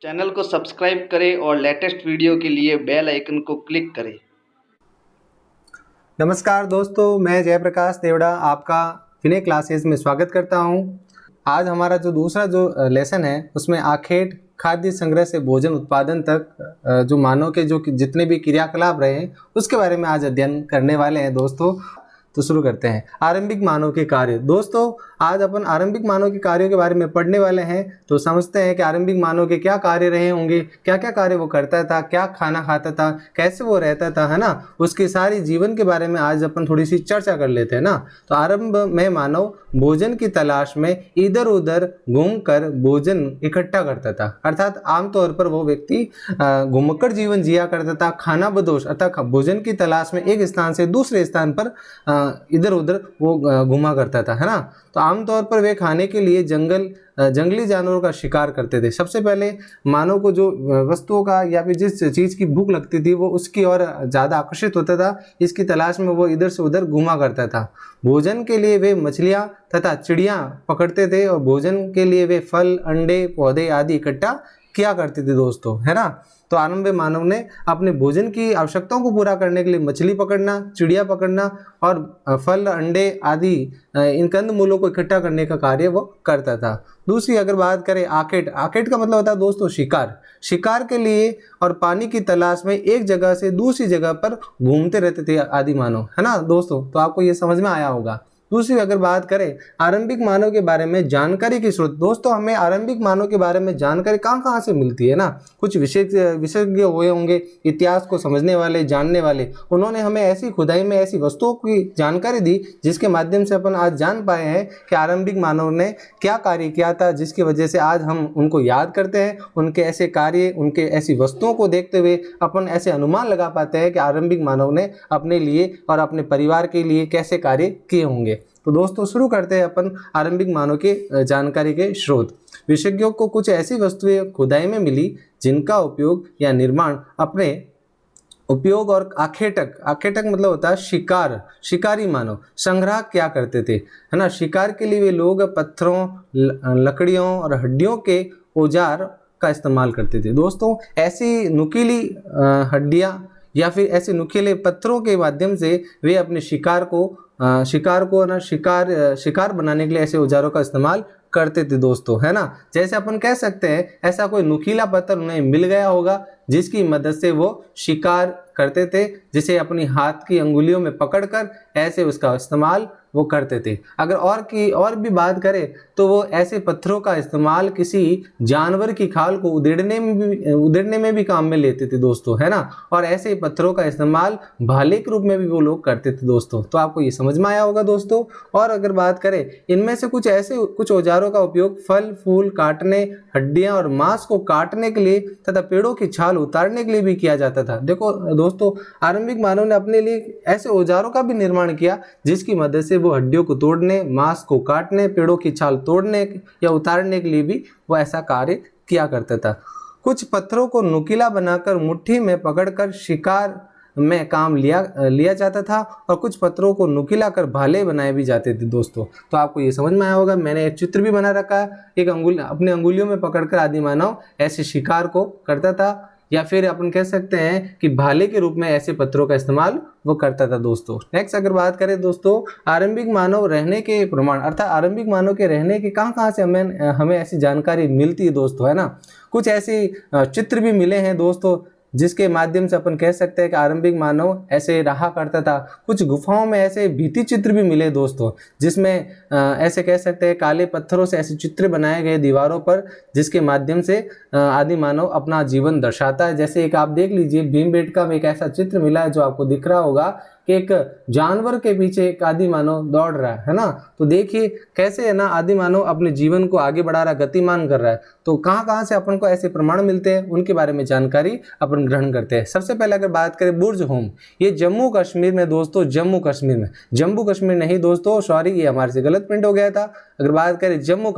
Channel को subscribe करें और लेटेस्ट वीडियो के लिए बेल आइकन को क्लिक करें। नमस्कार दोस्तों, मैं जयप्रकाश देवड़ा आपका विनय क्लासेस में स्वागत करता हूं। आज हमारा जो दूसरा लेसन है उसमें आखेट खाद्य संग्रह से भोजन उत्पादन तक जो मानव के जो जितने भी क्रियाकलाप रहे हैं उसके बारे में आज अध्ययन करने वाले हैं दोस्तों। तो शुरू करते हैं। आरंभिक मानव के कार्य। दोस्तों, आज अपन आरंभिक मानव के कार्यों के बारे में पढ़ने वाले हैं। तो समझते हैं कि आरंभिक मानव के क्या कार्य रहे होंगे, क्या क्या कार्य वो करता था, क्या खाना खाता था, कैसे वो रहता था, है ना। उसके सारी जीवन के बारे में आज अपन थोड़ी सी चर्चा कर लेते हैं ना। तो आरंभ में मानव भोजन की तलाश में इधर उधर घूमकर भोजन इकट्ठा करता था। अर्थात आमतौर पर वो व्यक्ति घूमकर जीवन जिया करता था, खाना बदोश अर्थात भोजन की तलाश में एक स्थान से दूसरे स्थान पर इधर उधर वो घुमा करता था, है ना। तो आमतौर पर वे खाने के लिए जंगली जानवरों का शिकार करते थे। सबसे पहले मानव को जो वस्तुओं का या फिर जिस चीज़ की भूख लगती थी वो उसकी ओर ज़्यादा आकर्षित होता था। इसकी तलाश में वो इधर से उधर घुमा करता था। भोजन के लिए वे मछलियाँ तथा चिड़ियाँ पकड़ते थे और भोजन के लिए वे फल, अंडे, पौधे आदि इकट्ठा किया करते थे दोस्तों, है ना। तो आरंभ मानव ने अपने भोजन की आवश्यकताओं को पूरा करने के लिए मछली पकड़ना, चिड़िया पकड़ना और फल, अंडे आदि इन कंद मूलों को इकट्ठा करने का कार्य वो करता था। दूसरी अगर बात करें आखेट का मतलब होता है दोस्तों शिकार के लिए और पानी की तलाश में एक जगह से दूसरी जगह पर घूमते रहते थे आदि मानव, है ना दोस्तों। तो आपको ये समझ में आया होगा। दूसरी अगर बात करें आरंभिक मानव के बारे में जानकारी की स्रोत। दोस्तों, हमें आरंभिक मानव के बारे में जानकारी कहाँ से मिलती है ना। कुछ विशेषज्ञ हुए होंगे, इतिहास को समझने वाले, जानने वाले, उन्होंने हमें ऐसी खुदाई में ऐसी वस्तुओं की जानकारी दी जिसके माध्यम से अपन आज जान पाए हैं कि आरंभिक मानव ने क्या कार्य किया था, जिसकी वजह से आज हम उनको याद करते हैं। उनके ऐसे कार्य, उनके ऐसी वस्तुओं को देखते हुए अपन ऐसे अनुमान लगा पाते हैं कि आरंभिक मानव ने अपने लिए और अपने परिवार के लिए कैसे कार्य किए होंगे। तो दोस्तों, शुरू करते हैं अपन आरंभिक मानव के जानकारी के स्रोत। विशेषज्ञों को कुछ ऐसी वस्तुएं खुदाई में मिली जिनका उपयोग या निर्माण अपने उपयोग और आखेटक मतलब होता है शिकारी मानव संग्रह क्या करते थे, है ना। शिकार के लिए वे लोग पत्थरों, लकड़ियों और हड्डियों के औजार का इस्तेमाल करते थे। दोस्तों, ऐसी नुकीली हड्डियां या फिर ऐसे नुकीले पत्थरों के माध्यम से वे अपने शिकार बनाने के लिए ऐसे औजारों का इस्तेमाल करते थे दोस्तों, है ना। जैसे अपन कह सकते हैं ऐसा कोई नुकीला पत्थर उन्हें मिल गया होगा जिसकी मदद से वो शिकार करते थे, जिसे अपनी हाथ की अंगुलियों में पकड़कर ऐसे उसका इस्तेमाल वो करते थे। अगर और भी बात करें तो वो ऐसे पत्थरों का इस्तेमाल किसी जानवर की खाल को उधेड़ने में भी काम में लेते थे दोस्तों, है ना। और ऐसे पत्थरों का इस्तेमाल भाले के रूप में भी वो लोग करते थे दोस्तों। तो आपको ये समझ में आया होगा दोस्तों। और अगर बात करें इनमें से कुछ औजारों का उपयोग फल फूल काटने, हड्डियां और मांस को काटने के लिए तथा पेड़ों की छाल उतारने के लिए भी किया जाता था। देखो दोस्तों, आरंभिक मानव ने अपने लिए ऐसे औजारों का भी निर्माण किया जिसकी मदद से वो हड्डियों को तोड़ने, मांस को काटने, पेड़ों की छाल तोड़ने या उतारने के लिए भी वो ऐसा कार्य किया करता था। कुछ पत्थरों को नुकीला बनाकर मुट्ठी में पकड़कर शिकार में काम लिया जाता था और कुछ पत्थरों को नुकीला कर भाले बनाए भी जाते थे दोस्तों। तो आपको ये समझ में आया होगा। मैंने एक चित्र भी बना रखा है। अपने अंगुलियों में पकड़कर आदि मानव ऐसे शिकार को करता था, या फिर अपन कह सकते हैं कि भाले के रूप में ऐसे पत्थरों का इस्तेमाल वो करता था दोस्तों। नेक्स्ट अगर बात करें दोस्तों आरंभिक मानव रहने के प्रमाण, अर्थात आरंभिक मानव के रहने के कहाँ से हमें ऐसी जानकारी मिलती है दोस्तों, है ना। कुछ ऐसे चित्र भी मिले हैं दोस्तों जिसके माध्यम से अपन कह सकते हैं कि आरंभिक मानव ऐसे रहा करता था। कुछ गुफाओं में ऐसे भित्ति चित्र भी मिले दोस्तों, जिसमें ऐसे कह सकते हैं काले पत्थरों से ऐसे चित्र बनाए गए दीवारों पर, जिसके माध्यम से आदि मानव अपना जीवन दर्शाता है। जैसे एक आप देख लीजिए भीमबेटका में एक ऐसा चित्र मिला है जो आपको दिख रहा होगा कि एक जानवर के पीछे एक आदि मानव दौड़ रहा है ना। तो देखिए कैसे है ना आदि मानव अपने जीवन को आगे बढ़ा रहा है, गतिमान कर रहा है। तो कहाँ से अपन को ऐसे प्रमाण मिलते हैं उनके बारे में जानकारी अपन ग्रहण करते हैं। सबसे पहले अगर बात करें बुर्ज होम, ये जम्मू कश्मीर में दोस्तों, जम्मू कश्मीर नहीं दोस्तों, सॉरी ये हमारे से गलत प्रिंट हो गया था। अगर बात करें जम्मू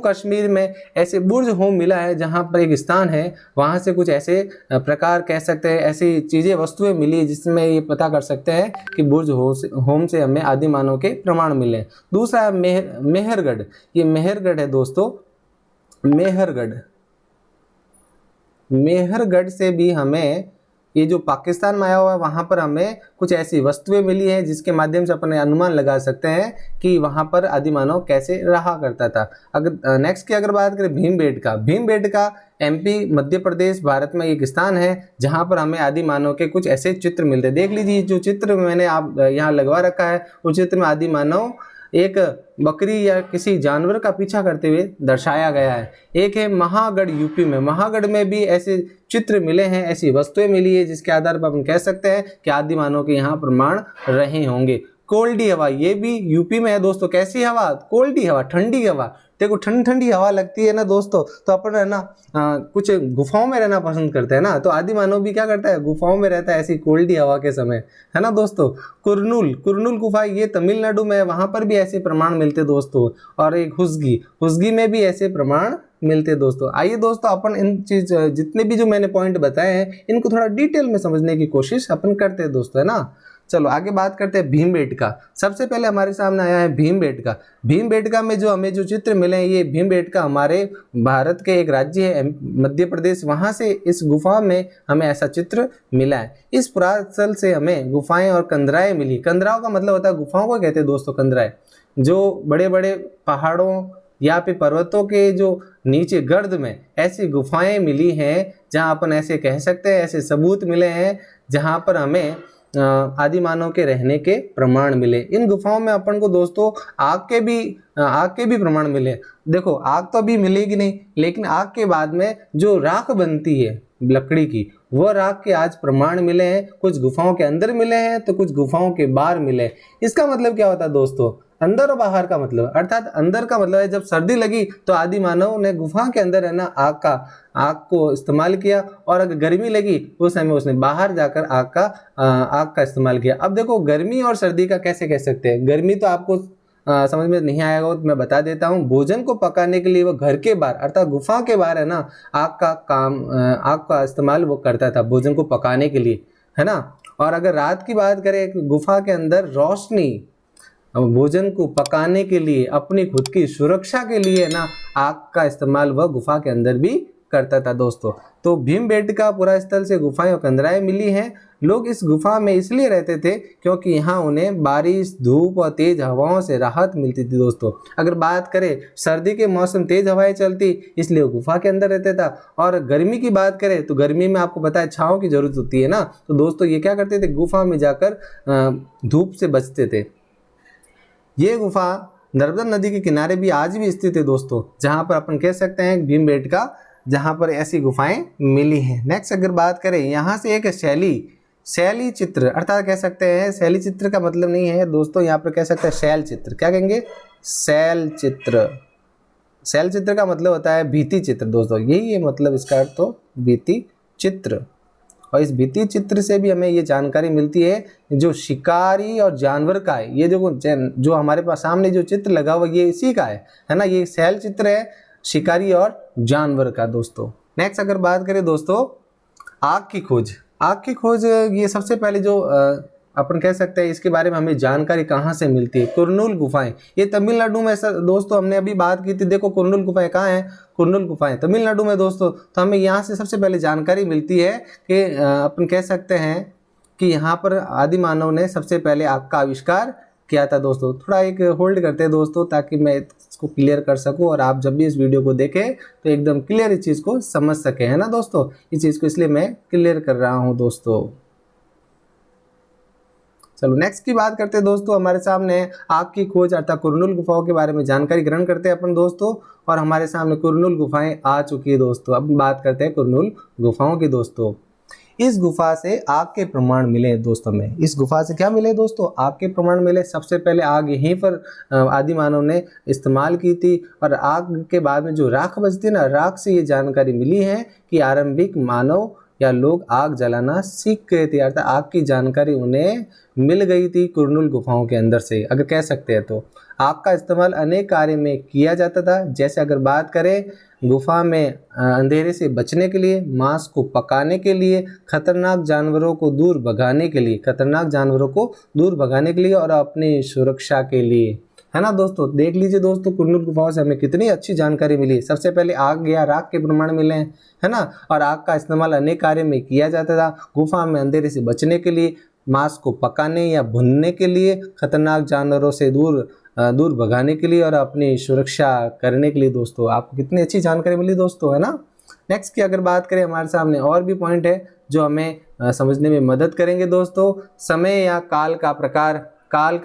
कश्मीर में ऐसे बुर्ज होम मिला है जहाँ पर एक स्थान है, वहाँ से कुछ ऐसे प्रकार कह सकते हैं ऐसी चीजें वस्तुएं मिली जिसमें ये पता कर सकते हैं कि बुर्ज होम से हमें आदि मानव के प्रमाण मिले। दूसरा है मेहरगढ़, ये मेहरगढ़ है दोस्तों, मेहरगढ़ मेहरगढ़ से भी हमें, ये जो पाकिस्तान में आया हुआ है, वहाँ पर हमें कुछ ऐसी वस्तुएं मिली हैं जिसके माध्यम से अपने अनुमान लगा सकते हैं कि वहाँ पर आदि मानव कैसे रहा करता था। अगर नेक्स्ट की अगर बात करें भीमबेटका एमपी मध्य प्रदेश भारत में एक स्थान है जहाँ पर हमें आदि मानव के कुछ ऐसे चित्र मिलते हैं। देख लीजिए जो चित्र मैंने आप यहाँ लगवा रखा है, उस चित्र में आदि मानव एक बकरी या किसी जानवर का पीछा करते हुए दर्शाया गया है। एक है महागढ़ यूपी में, महागढ़ में भी ऐसे चित्र मिले हैं, ऐसी वस्तुएं मिली है जिसके आधार पर हम कह सकते हैं कि आदि मानव के यहाँ प्रमाण रहे होंगे। कोल्डी हवा, ये भी यूपी में है दोस्तों। कैसी हवा? कोल्डी हवा, ठंडी हवा। देखो ठंडी ठंडी हवा लगती है ना दोस्तों, तो अपन है ना कुछ गुफाओं में रहना पसंद करते हैं ना, तो आदि मानव भी क्या करता है, गुफाओं में रहता है ऐसी कोल्डी हवा के समय, है ना दोस्तों। कुरनूल गुफा ये तमिलनाडु में है, वहाँ पर भी ऐसे प्रमाण मिलते दोस्तों। और एक हुसगी में भी ऐसे प्रमाण मिलते दोस्तों। आइए दोस्तों अपन इन चीज जितने भी जो मैंने पॉइंट बताए हैं इनको थोड़ा डिटेल में समझने की कोशिश अपन करते हैं दोस्तों, है ना। चलो आगे बात करते हैं भीमबेटका। सबसे पहले हमारे सामने आया है भीमबेटका में जो हमें जो चित्र मिले हैं, ये भीमबेटका हमारे भारत के एक राज्य है मध्य प्रदेश, वहाँ से इस गुफा में हमें ऐसा चित्र मिला है। इस पुरास्थल से हमें गुफाएं और कंदराएं मिली। कंदराओं का मतलब होता है, गुफाओं को कहते हैं दोस्तों कंदराएं, जो बड़े बड़े पहाड़ों या फिर पर्वतों के जो नीचे गर्द में ऐसी गुफाएं मिली हैं जहां अपन ऐसे कह सकते हैं, ऐसे सबूत मिले हैं जहां पर हमें आदि मानव के रहने के प्रमाण मिले। इन गुफाओं में अपन को दोस्तों आग के भी प्रमाण मिले। देखो आग तो अभी मिलेगी नहीं, लेकिन आग के बाद में जो राख बनती है लकड़ी की, वो राख के आज प्रमाण मिले हैं। कुछ गुफाओं के अंदर मिले हैं तो कुछ गुफाओं के बाहर मिले। इसका मतलब क्या होता है दोस्तों, अंदर और बाहर का मतलब, अर्थात अंदर का मतलब है जब सर्दी लगी तो आदि मानव ने गुफा के अंदर है ना आग को इस्तेमाल किया, और अगर गर्मी लगी उस समय उसने बाहर जाकर आग का इस्तेमाल किया। अब देखो गर्मी और सर्दी का कैसे कह सकते हैं, गर्मी तो आपको समझ में नहीं आएगा, तो मैं बता देता हूँ। भोजन को पकाने के लिए वो घर के बाहर अर्थात गुफा के बाहर है ना आग का इस्तेमाल वो करता था भोजन को पकाने के लिए, है ना। और अगर रात की बात करें, गुफा के अंदर रोशनी भोजन को पकाने के लिए, अपनी खुद की सुरक्षा के लिए ना आग का इस्तेमाल वह गुफा के अंदर भी करता था दोस्तों। तो भीमबेटका पुरा स्थल से गुफाएं और कंदराएं मिली हैं। लोग इस गुफा में इसलिए रहते थे क्योंकि यहाँ उन्हें बारिश, धूप और तेज हवाओं से राहत मिलती थी दोस्तों। अगर बात करें सर्दी के मौसम तेज हवाएं चलती, इसलिए वो गुफा के अंदर रहता था। और गर्मी की बात करें तो गर्मी में आपको पता है छांव की जरूरत होती है ना, तो दोस्तों ये क्या करते थे, गुफा में जाकर धूप से बचते थे। ये गुफा नर्मदा नदी के किनारे भी आज भी स्थित है दोस्तों, जहाँ पर अपन कह सकते हैं भीमबेटका, जहाँ पर ऐसी गुफाएं मिली हैं। नेक्स्ट अगर बात करें, यहाँ से एक शैली चित्र, अर्थात कह सकते हैं शैली चित्र का मतलब नहीं है दोस्तों, यहाँ पर कह सकते हैं शैल चित्र। क्या कहेंगे, शैल चित्र का मतलब होता है भित्ति चित्र दोस्तों, यही है मतलब इसका अर्थ, तो भित्ति चित्र। और इस भित्ति चित्र से भी हमें ये जानकारी मिलती है जो शिकारी और जानवर का है। ये जो हमारे पास सामने जो चित्र लगा हुआ ये इसी का है ना, ये शैल चित्र है शिकारी और जानवर का दोस्तों। नेक्स्ट अगर बात करें दोस्तों आग की खोज, ये सबसे पहले जो अपन कह सकते हैं इसके बारे में हमें जानकारी कहाँ से मिलती है, कुरनूल गुफाएं। ये तमिलनाडु में दोस्तों हमने अभी बात की थी, देखो कुरनूल गुफाएं कहाँ हैं, कुरनूल गुफाएं तमिलनाडु में दोस्तों। तो हमें यहाँ से सबसे पहले जानकारी मिलती है कि अपन कह सकते हैं कि यहाँ पर आदि मानव ने सबसे पहले आग का आविष्कार किया था दोस्तों। थोड़ा एक होल्ड करते हैं दोस्तों ताकि मैं इसको क्लियर कर सकूं और आप जब भी इस वीडियो को देखें तो एकदम क्लियर इस चीज़ को समझ सके, है ना दोस्तों। इस चीज़ को इसलिए मैं क्लियर कर रहा हूं दोस्तों। चलो नेक्स्ट की बात करते हैं दोस्तों, हमारे सामने आग की खोज अर्थात कुरनूल गुफाओं के बारे में जानकारी ग्रहण करते हैं अपन दोस्तों, और हमारे सामने कुरनूल गुफाएं आ चुकी है दोस्तों। अब बात करते हैं कुरनूल गुफाओं की दोस्तों। इस गुफा से आग के प्रमाण मिले दोस्तों में, इस गुफा से क्या मिले दोस्तों, आग के प्रमाण मिले। सबसे पहले आग यहीं पर आदि मानव ने इस्तेमाल की थी, और आग के बाद में जो राख बचती है ना, राख से ये जानकारी मिली है कि आरंभिक मानव या लोग आग जलाना सीख गए थे, अर्थात आग की जानकारी उन्हें मिल गई थी कुरनूल गुफाओं के अंदर से, अगर कह सकते हैं तो। आग का इस्तेमाल अनेक कार्य में किया जाता था, जैसे अगर बात करें गुफा में अंधेरे से बचने के लिए, मांस को पकाने के लिए, खतरनाक जानवरों को दूर भगाने के लिए और अपनी सुरक्षा के लिए, है ना दोस्तों। देख लीजिए दोस्तों, कुरनूल गुफाओं से हमें कितनी अच्छी जानकारी मिली। सबसे पहले आग या राख के प्रमाण मिले हैं, है ना, और आग का इस्तेमाल अनेक कार्य में किया जाता था। गुफा में अंधेरे से बचने के लिए, मांस को पकाने या भुनने के लिए, खतरनाक जानवरों से दूर भगाने के लिए और अपनी सुरक्षा करने के लिए। दोस्तों आपको कितनी अच्छी जानकारी मिली दोस्तों, है ना। नेक्स्ट की अगर बात करें, हमारे सामने और भी पॉइंट है जो हमें समझने में मदद करेंगे दोस्तों। समय या काल का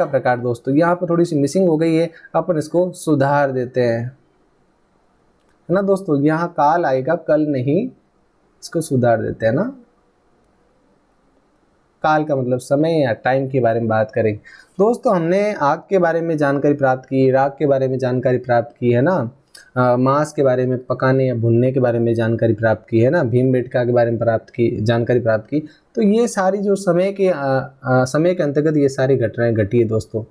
प्रकार दोस्तों, यहाँ पर थोड़ी सी मिसिंग हो गई है, अपन इसको सुधार देते हैं, है ना दोस्तों। यहाँ काल आएगा, कल नहीं, इसको सुधार देते हैं ना। काल का मतलब समय या टाइम के बारे में बात करेंगे दोस्तों। हमने आग के बारे में जानकारी प्राप्त की, राख के बारे में जानकारी प्राप्त की, है ना, मांस के बारे में, पकाने या भुनने के बारे में जानकारी प्राप्त की, है ना, भीमबेटका के बारे में जानकारी प्राप्त की। तो ये सारी जो समय के अंतर्गत ये सारी घटनाएं घटी है दोस्तों।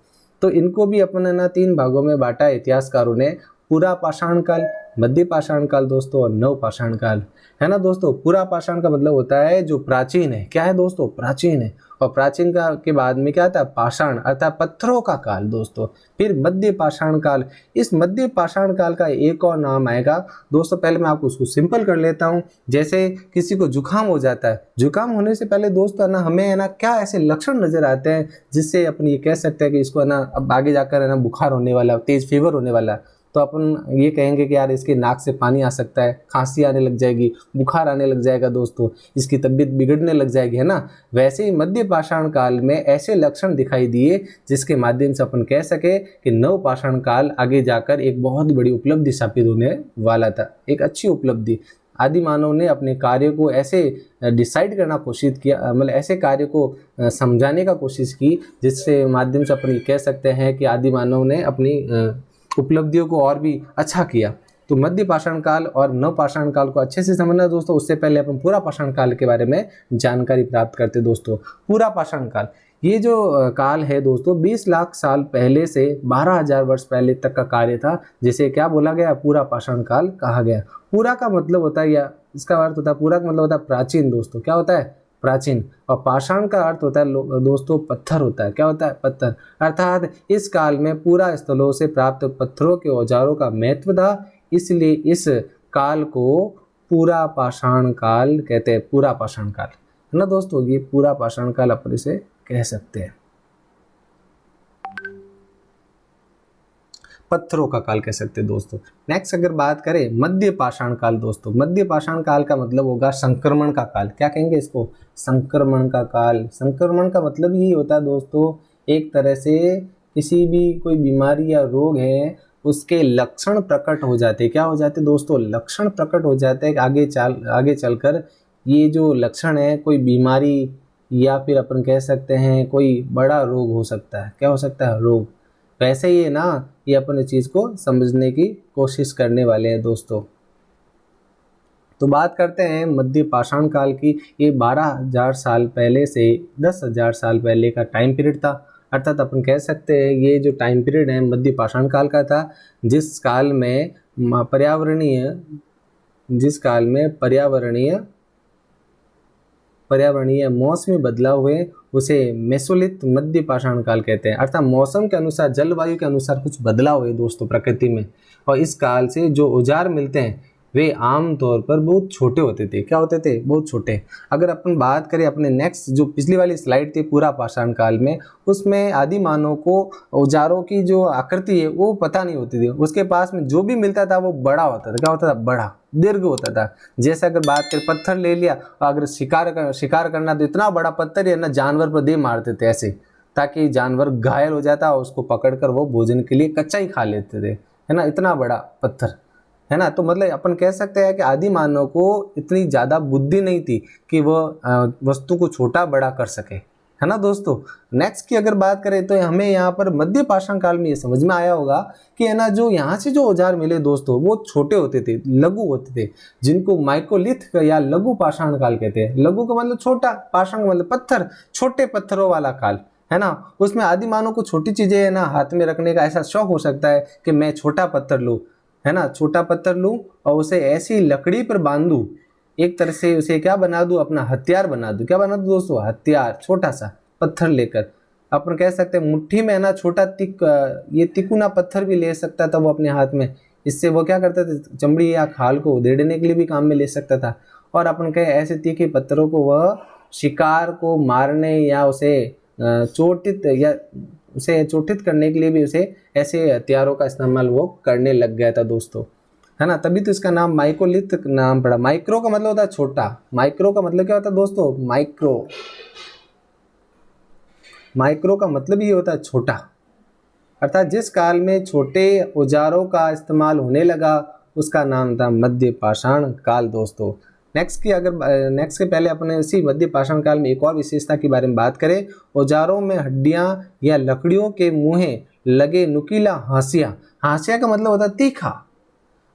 तो इनको भी अपन है ना 3 भागों में बांटा है इतिहासकारों ने, पूरा पाषाण काल, मध्य पाषाण काल दोस्तों और नव पाषाण काल, है ना दोस्तों। पूरा पाषाण का मतलब होता है जो प्राचीन है, क्या है दोस्तों, प्राचीन है। और प्राचीन का के बाद में क्या आता है, पाषाण अर्थात पत्थरों का काल दोस्तों। फिर मध्य पाषाण काल। इस मध्य पाषाण काल का एक और नाम आएगा दोस्तों, पहले मैं आपको उसको सिंपल कर लेता हूँ। जैसे किसी को जुकाम हो जाता है, जुकाम होने से पहले दोस्तों है ना, हमें है ना क्या ऐसे लक्षण नजर आते हैं जिससे अपन ये कह सकते हैं कि इसको है ना अब आगे जाकर है ना बुखार होने वाला, तेज फीवर होने वाला है। तो अपन ये कहेंगे कि यार इसके नाक से पानी आ सकता है, खांसी आने लग जाएगी, बुखार आने लग जाएगा दोस्तों, इसकी तबीयत बिगड़ने लग जाएगी, है ना। वैसे ही मध्य पाषाण काल में ऐसे लक्षण दिखाई दिए जिसके माध्यम से अपन कह सके कि नव पाषाण काल आगे जाकर एक बहुत बड़ी उपलब्धि साबित होने वाला था, एक अच्छी उपलब्धि। आदि मानव ने अपने कार्य को ऐसे डिसाइड करना कोशिश किया, मतलब ऐसे कार्य को समझाने का कोशिश की जिससे माध्यम से अपन ये कह सकते हैं कि आदि मानव ने अपनी उपलब्धियों को और भी अच्छा किया। तो मध्य पाषाण काल और नव पाषाण काल को अच्छे से समझना दोस्तों। उससे पहले अपन पूरा पाषाण काल के बारे में जानकारी प्राप्त करते दोस्तों। पूरा पाषाण काल, ये जो काल है दोस्तों 20 लाख साल पहले से 12,000 वर्ष पहले तक का कार्य था, जिसे क्या बोला गया, पूरा पाषाण काल कहा गया। पूरा का मतलब होता है, या इसका अर्थ होता है, पूरा का मतलब होता है प्राचीन दोस्तों। क्या होता है, प्राचीन। और पाषाण का अर्थ होता है दोस्तों पत्थर होता है। क्या होता है, पत्थर। अर्थात इस काल में पूरा स्थलों से प्राप्त पत्थरों के औजारों का महत्व था, इसलिए इस काल को पूरा पाषाण काल कहते हैं। पूरा पाषाण काल, है ना दोस्तों, ये पूरा पाषाण काल अपन इसे कह सकते हैं, पत्थरों का काल कह सकते हैं दोस्तों। नेक्स्ट अगर बात करें मध्य पाषाण काल दोस्तों, मध्य पाषाण काल का मतलब होगा संक्रमण का काल। क्या कहेंगे इसको, संक्रमण का काल। संक्रमण का मतलब यही होता है दोस्तों, एक तरह से किसी भी कोई बीमारी या रोग है उसके लक्षण प्रकट हो जाते हैं। क्या हो जाते हैं दोस्तों, लक्षण प्रकट हो जाते हैं। आगे चलकर ये जो लक्षण है कोई बीमारी या फिर अपन कह सकते हैं कोई बड़ा रोग हो सकता है। क्या हो सकता है, रोग। वैसे ही है ना, ये अपन इस चीज़ को समझने की कोशिश करने वाले हैं दोस्तों। तो बात करते हैं मध्य पाषाण काल की। ये 12,000 साल पहले से 10,000 साल पहले का टाइम पीरियड था। अर्थात अपन कह सकते हैं ये जो टाइम पीरियड है मध्य पाषाण काल का था, जिस काल में पर्यावरणीय मौसमी बदलाव हुए, उसे मेसोलिथ मध्य पाषाण काल कहते हैं। अर्थात मौसम के अनुसार, जलवायु के अनुसार कुछ बदलाव हुए दोस्तों प्रकृति में, और इस काल से जो औजार मिलते हैं वे आम तौर पर बहुत छोटे होते थे। क्या होते थे, बहुत छोटे। अगर अपन बात करें अपने नेक्स्ट जो पिछली वाली स्लाइड थी पूरा पाषाण काल में, उसमें आदि मानव को औजारों की जो आकृति है वो पता नहीं होती थी। उसके पास में जो भी मिलता था वो बड़ा होता था। क्या होता था, बड़ा, दीर्घ होता था। जैसे अगर बात करें पत्थर ले लिया, अगर शिकार करना तो इतना बड़ा पत्थर है ना, जानवर पर दे मारते थे ऐसे, ताकि जानवर घायल हो जाता और उसको पकड़कर वो भोजन के लिए कच्चा ही खा लेते थे, है ना, इतना बड़ा पत्थर, है ना। तो मतलब अपन कह सकते हैं कि आदि मानव को इतनी ज़्यादा बुद्धि नहीं थी कि वह वस्तु को छोटा बड़ा कर सके, है ना दोस्तों। नेक्स्ट की अगर बात करें तो हमें यहाँ पर मध्य पाषाण काल में ये समझ में आया होगा कि है ना, जो यहाँ से जो औजार मिले दोस्तों वो छोटे होते थे, लघु होते थे, जिनको माइकोलिथ या लघु पाषाण काल कहते हैं। लघु का मतलब छोटा, पाषाण का मतलब पत्थर, छोटे पत्थरों वाला काल, है ना। उसमें आदि मानव को छोटी चीजें है ना हाथ में रखने का ऐसा शौक हो सकता है कि मैं छोटा पत्थर लूँ, है ना, छोटा पत्थर लूँ और उसे ऐसी लकड़ी पर बांधूं, एक तरह से उसे क्या बना दूं, अपना हथियार बना दूं। क्या बना दूं दोस्तों, हथियार, छोटा सा पत्थर लेकर, अपन कह सकते हैं मुट्ठी में है ना छोटा ये तिकोना पत्थर भी ले सकता था वो अपने हाथ में। इससे वो क्या करता था, चमड़ी या खाल को उधेड़ने के लिए भी काम में ले सकता था। और अपन कहे ऐसे तीखे पत्थरों को वह शिकार को मारने या उसे चोटित करने के लिए भी उसे ऐसे हथियारों का इस्तेमाल वो करने लग गया था दोस्तों, है ना। तभी तो इसका नाम माइक्रोलिथ नाम पड़ा। माइक्रो का मतलब होता है छोटा, माइक्रो का मतलब क्या होता है दोस्तों, माइक्रो का मतलब ये होता है छोटा। अर्थात जिस काल में छोटे औजारों का इस्तेमाल होने लगा उसका नाम था मध्य पाषाण काल दोस्तों। नेक्स्ट के पहले अपने इसी मध्य पाषाण काल में एक और विशेषता के बारे में बात करें। औजारों में हड्डियां या लकड़ियों के मुँहे लगे नुकीला हाशिया, हाशिया का मतलब होता है तीखा।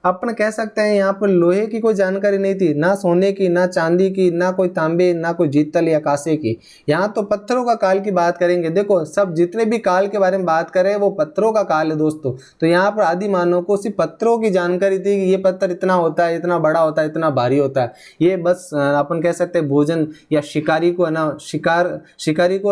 अपन कह सकते हैं यहाँ पर लोहे की कोई जानकारी नहीं थी, ना सोने की, ना चांदी की, ना कोई तांबे, ना कोई जीतल या कांसे की। यहाँ तो पत्थरों का काल की बात करेंगे। देखो सब जितने भी काल के बारे में बात करें वो पत्थरों का काल है दोस्तों। तो यहाँ पर आदि मानव को सिर्फ पत्थरों की जानकारी थी कि ये पत्थर इतना होता है, इतना बड़ा होता है, इतना भारी होता है। ये बस अपन कह सकते हैं भोजन या शिकारी को है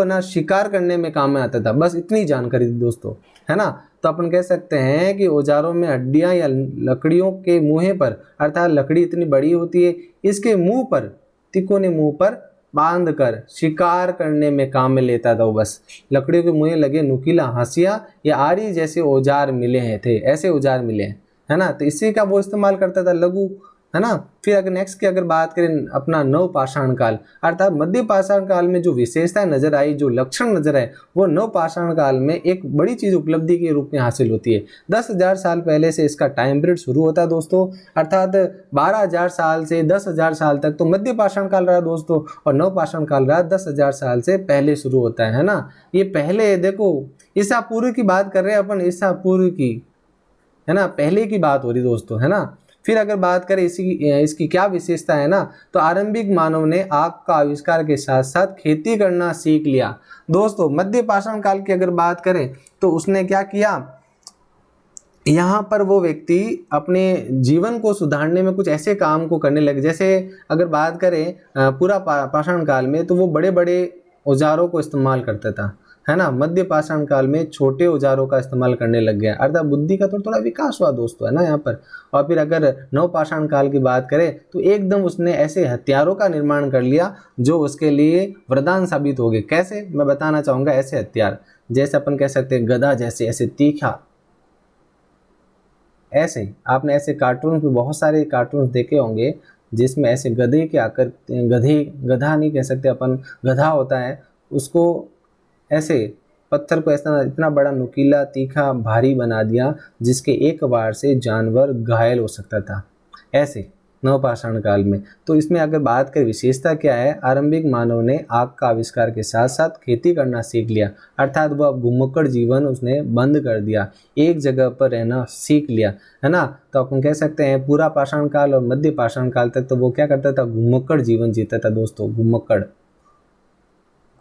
ना शिकार करने में काम में आता था, बस इतनी जानकारी थी दोस्तों, है ना। तो अपन कह सकते हैं कि औजारों में हड्डियां या लकड़ियों के मुँह पर, अर्थात लकड़ी इतनी बड़ी होती है, इसके मुंह पर, तिकोने मुंह पर बांध कर शिकार करने में काम में लेता था वो। बस लकड़ियों के मुँह लगे नुकीला हाशिया या आरी जैसे औजार मिले हैं थे, ऐसे औजार मिले हैं, है ना। तो इसी का वो इस्तेमाल करता था लघु, है ना। फिर अगर नेक्स्ट की अगर बात करें अपना नव पाषाण काल, अर्थात मध्य पाषाण काल में जो विशेषता नजर आई, जो लक्षण नजर आए, वो नव पाषाण काल में एक बड़ी चीज उपलब्धि के रूप में हासिल होती है। 10,000 साल पहले से इसका टाइम पीरियड शुरू होता है दोस्तों, अर्थात 12,000 साल से 10,000 साल तक तो मध्य पाषाण काल रहा दोस्तों, और नव पाषाण काल रहा 10,000 साल से पहले शुरू होता है ना। ये पहले देखो ईसा पूर्व की बात कर रहे हैं अपन, ईसा पूर्व की, है ना, पहले की बात हो रही दोस्तों, है ना। फिर अगर बात करें इसकी क्या विशेषता है ना, तो आरंभिक मानव ने आग का आविष्कार के साथ साथ खेती करना सीख लिया दोस्तों। मध्य पाषाण काल की अगर बात करें तो उसने क्या किया, यहाँ पर वो व्यक्ति अपने जीवन को सुधारने में कुछ ऐसे काम को करने लगे। जैसे अगर बात करें पूरा पाषाण काल में तो वो बड़े बड़े औजारों को इस्तेमाल करता था, है ना। मध्य पाषाण काल में छोटे औजारों का इस्तेमाल करने लग गया, अर्थात बुद्धि का थोड़ा विकास हुआ दोस्तों, है ना यहाँ पर। और फिर अगर नव पाषाण काल की बात करें तो एकदम उसने ऐसे हथियारों का निर्माण कर लिया जो उसके लिए वरदान साबित हो गए। कैसे, मैं बताना चाहूँगा। ऐसे हथियार जैसे अपन कह सकते हैं गदा जैसे, ऐसे तीखा, ऐसे आपने ऐसे कार्टून पे बहुत सारे कार्टून देखे होंगे जिसमें ऐसे गधे के आकर, गधा नहीं कह सकते अपन, गधा होता है, उसको ऐसे पत्थर को ऐसा इतना बड़ा नुकीला तीखा भारी बना दिया जिसके एक वार से जानवर घायल हो सकता था, ऐसे नवपाषाण काल में। तो इसमें अगर बात करें विशेषता क्या है, आरंभिक मानव ने आग का आविष्कार के साथ साथ खेती करना सीख लिया, अर्थात वह घुमक्कड़ जीवन उसने बंद कर दिया, एक जगह पर रहना सीख लिया, है ना। तो अपन कह सकते हैं पूरा पाषाण काल और मध्य पाषाण काल तक तो वो क्या करता था, घुमक्कड़ जीवन जीता था दोस्तों,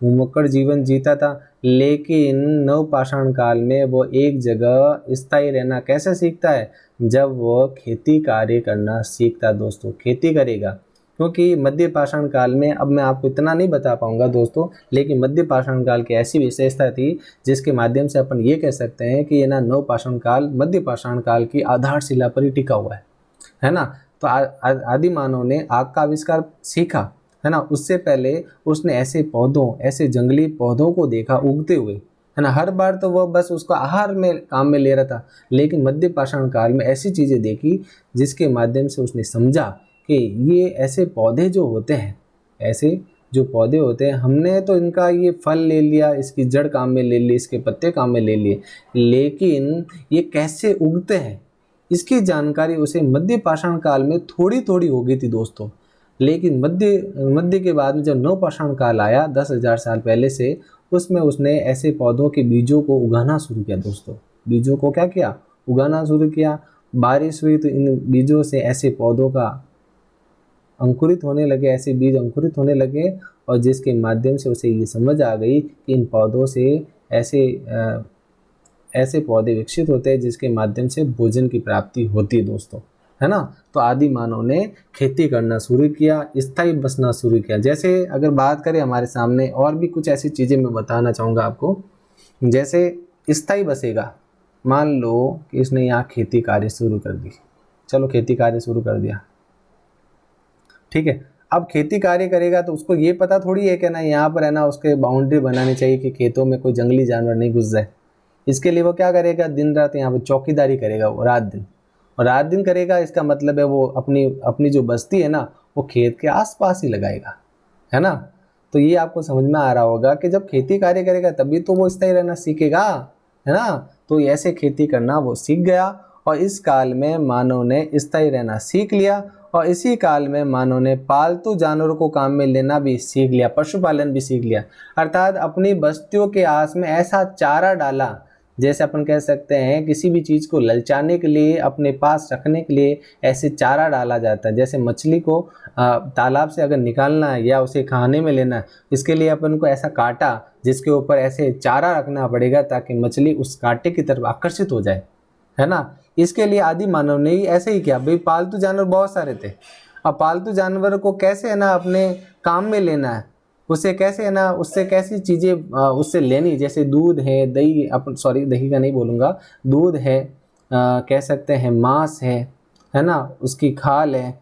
घुमक्कड़ जीवन जीता था। लेकिन नव पाषाण काल में वो एक जगह स्थायी रहना कैसे सीखता है, जब वो खेती कार्य करना सीखता दोस्तों, खेती करेगा। क्योंकि मध्य पाषाण काल में, अब मैं आपको इतना नहीं बता पाऊंगा दोस्तों, लेकिन मध्य पाषाण काल की ऐसी विशेषता थी जिसके माध्यम से अपन ये कह सकते हैं कि ये ना नव पाषाण काल मध्य पाषाण काल की आधारशिला पर ही टिका हुआ है ना। तो आदि मानव ने आग का आविष्कार सीखा, है ना। उससे पहले उसने ऐसे पौधों, ऐसे जंगली पौधों को देखा उगते हुए, है ना। हर बार तो वह बस उसका आहार में काम में ले रहा था, लेकिन मध्य पाषाण काल में ऐसी चीज़ें देखी जिसके माध्यम से उसने समझा कि ये ऐसे पौधे जो होते हैं, ऐसे जो पौधे होते हैं, हमने तो इनका ये फल ले लिया, इसकी जड़ काम में ले ली, इसके पत्ते काम में ले लिए, लेकिन ये कैसे उगते हैं इसकी जानकारी उसे मध्य पाषाण काल में थोड़ी थोड़ी हो गई थी दोस्तों। लेकिन मध्य के बाद में जब नव पाषाण काल आया 10,000 साल पहले से, उसमें उसने ऐसे पौधों के बीजों को उगाना शुरू किया दोस्तों। बीजों को क्या किया, उगाना शुरू किया। बारिश हुई तो इन बीजों से ऐसे पौधों का अंकुरित होने लगे, ऐसे बीज अंकुरित होने लगे, और जिसके माध्यम से उसे ये समझ आ गई कि इन पौधों से ऐसे पौधे विकसित होते हैं जिसके माध्यम से भोजन की प्राप्ति होती है दोस्तों, है ना। तो आदि मानव ने खेती करना शुरू किया, स्थायी बसना शुरू किया। जैसे अगर बात करें हमारे सामने और भी कुछ ऐसी चीज़ें मैं बताना चाहूँगा आपको, जैसे स्थायी बसेगा, मान लो कि इसने यहाँ खेती कार्य शुरू कर दी, चलो खेती कार्य शुरू कर दिया, ठीक है। अब खेती कार्य करेगा तो उसको ये पता थोड़ी है कि ना यहाँ पर है ना उसके बाउंड्री बनानी चाहिए कि खेतों में कोई जंगली जानवर नहीं घुस जाए। इसके लिए वो क्या करेगा, दिन रात यहाँ पर चौकीदारी करेगा, वो रात दिन, और रात दिन करेगा इसका मतलब है वो अपनी अपनी जो बस्ती है ना वो खेत के आसपास ही लगाएगा, है ना। तो ये आपको समझ में आ रहा होगा कि जब खेती कार्य करेगा तभी तो वो स्थायी रहना सीखेगा, है ना। तो ऐसे खेती करना वो सीख गया और इस काल में मानव ने स्थायी रहना सीख लिया और इसी काल में मानव ने पालतू जानवरों को काम में लेना भी सीख लिया, पशुपालन भी सीख लिया। अर्थात अपनी बस्तियों के आस में ऐसा चारा डाला, जैसे अपन कह सकते हैं किसी भी चीज़ को ललचाने के लिए, अपने पास रखने के लिए ऐसे चारा डाला जाता है। जैसे मछली को तालाब से अगर निकालना है या उसे खाने में लेना है, इसके लिए अपन को ऐसा कांटा जिसके ऊपर ऐसे चारा रखना पड़ेगा ताकि मछली उस कांटे की तरफ आकर्षित हो जाए, है ना। इसके लिए आदि मानव ने ही ऐसे ही किया। भाई पालतू जानवर बहुत सारे थे, अब पालतू जानवर को कैसे है ना अपने काम में लेना है, उसे कैसे है ना, उससे कैसी चीज़ें उससे लेनी, जैसे दूध है, दही, अपन सॉरी दही का नहीं बोलूँगा, दूध है, कह सकते हैं मांस है ना, उसकी खाल है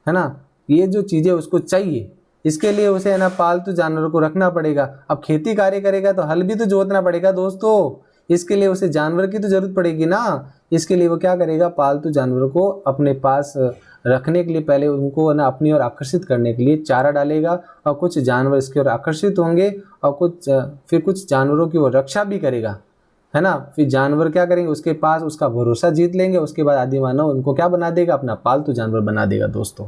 ना, ये जो चीज़ें उसको चाहिए, इसके लिए उसे है ना पालतू जानवरों को रखना पड़ेगा। अब खेती कार्य करेगा तो हल भी तो जोतना पड़ेगा दोस्तों, इसके लिए उसे जानवर की तो जरूरत पड़ेगी ना। इसके लिए वो क्या करेगा, पालतू जानवरों को अपने पास रखने के लिए पहले उनको ना अपनी ओर आकर्षित करने के लिए चारा डालेगा और कुछ जानवर इसकी ओर आकर्षित होंगे और फिर कुछ जानवरों की वो रक्षा भी करेगा, है ना। फिर जानवर क्या करेंगे, उसके पास उसका भरोसा जीत लेंगे, उसके बाद आदि मानव उनको क्या बना देगा, अपना पालतू जानवर बना देगा दोस्तों,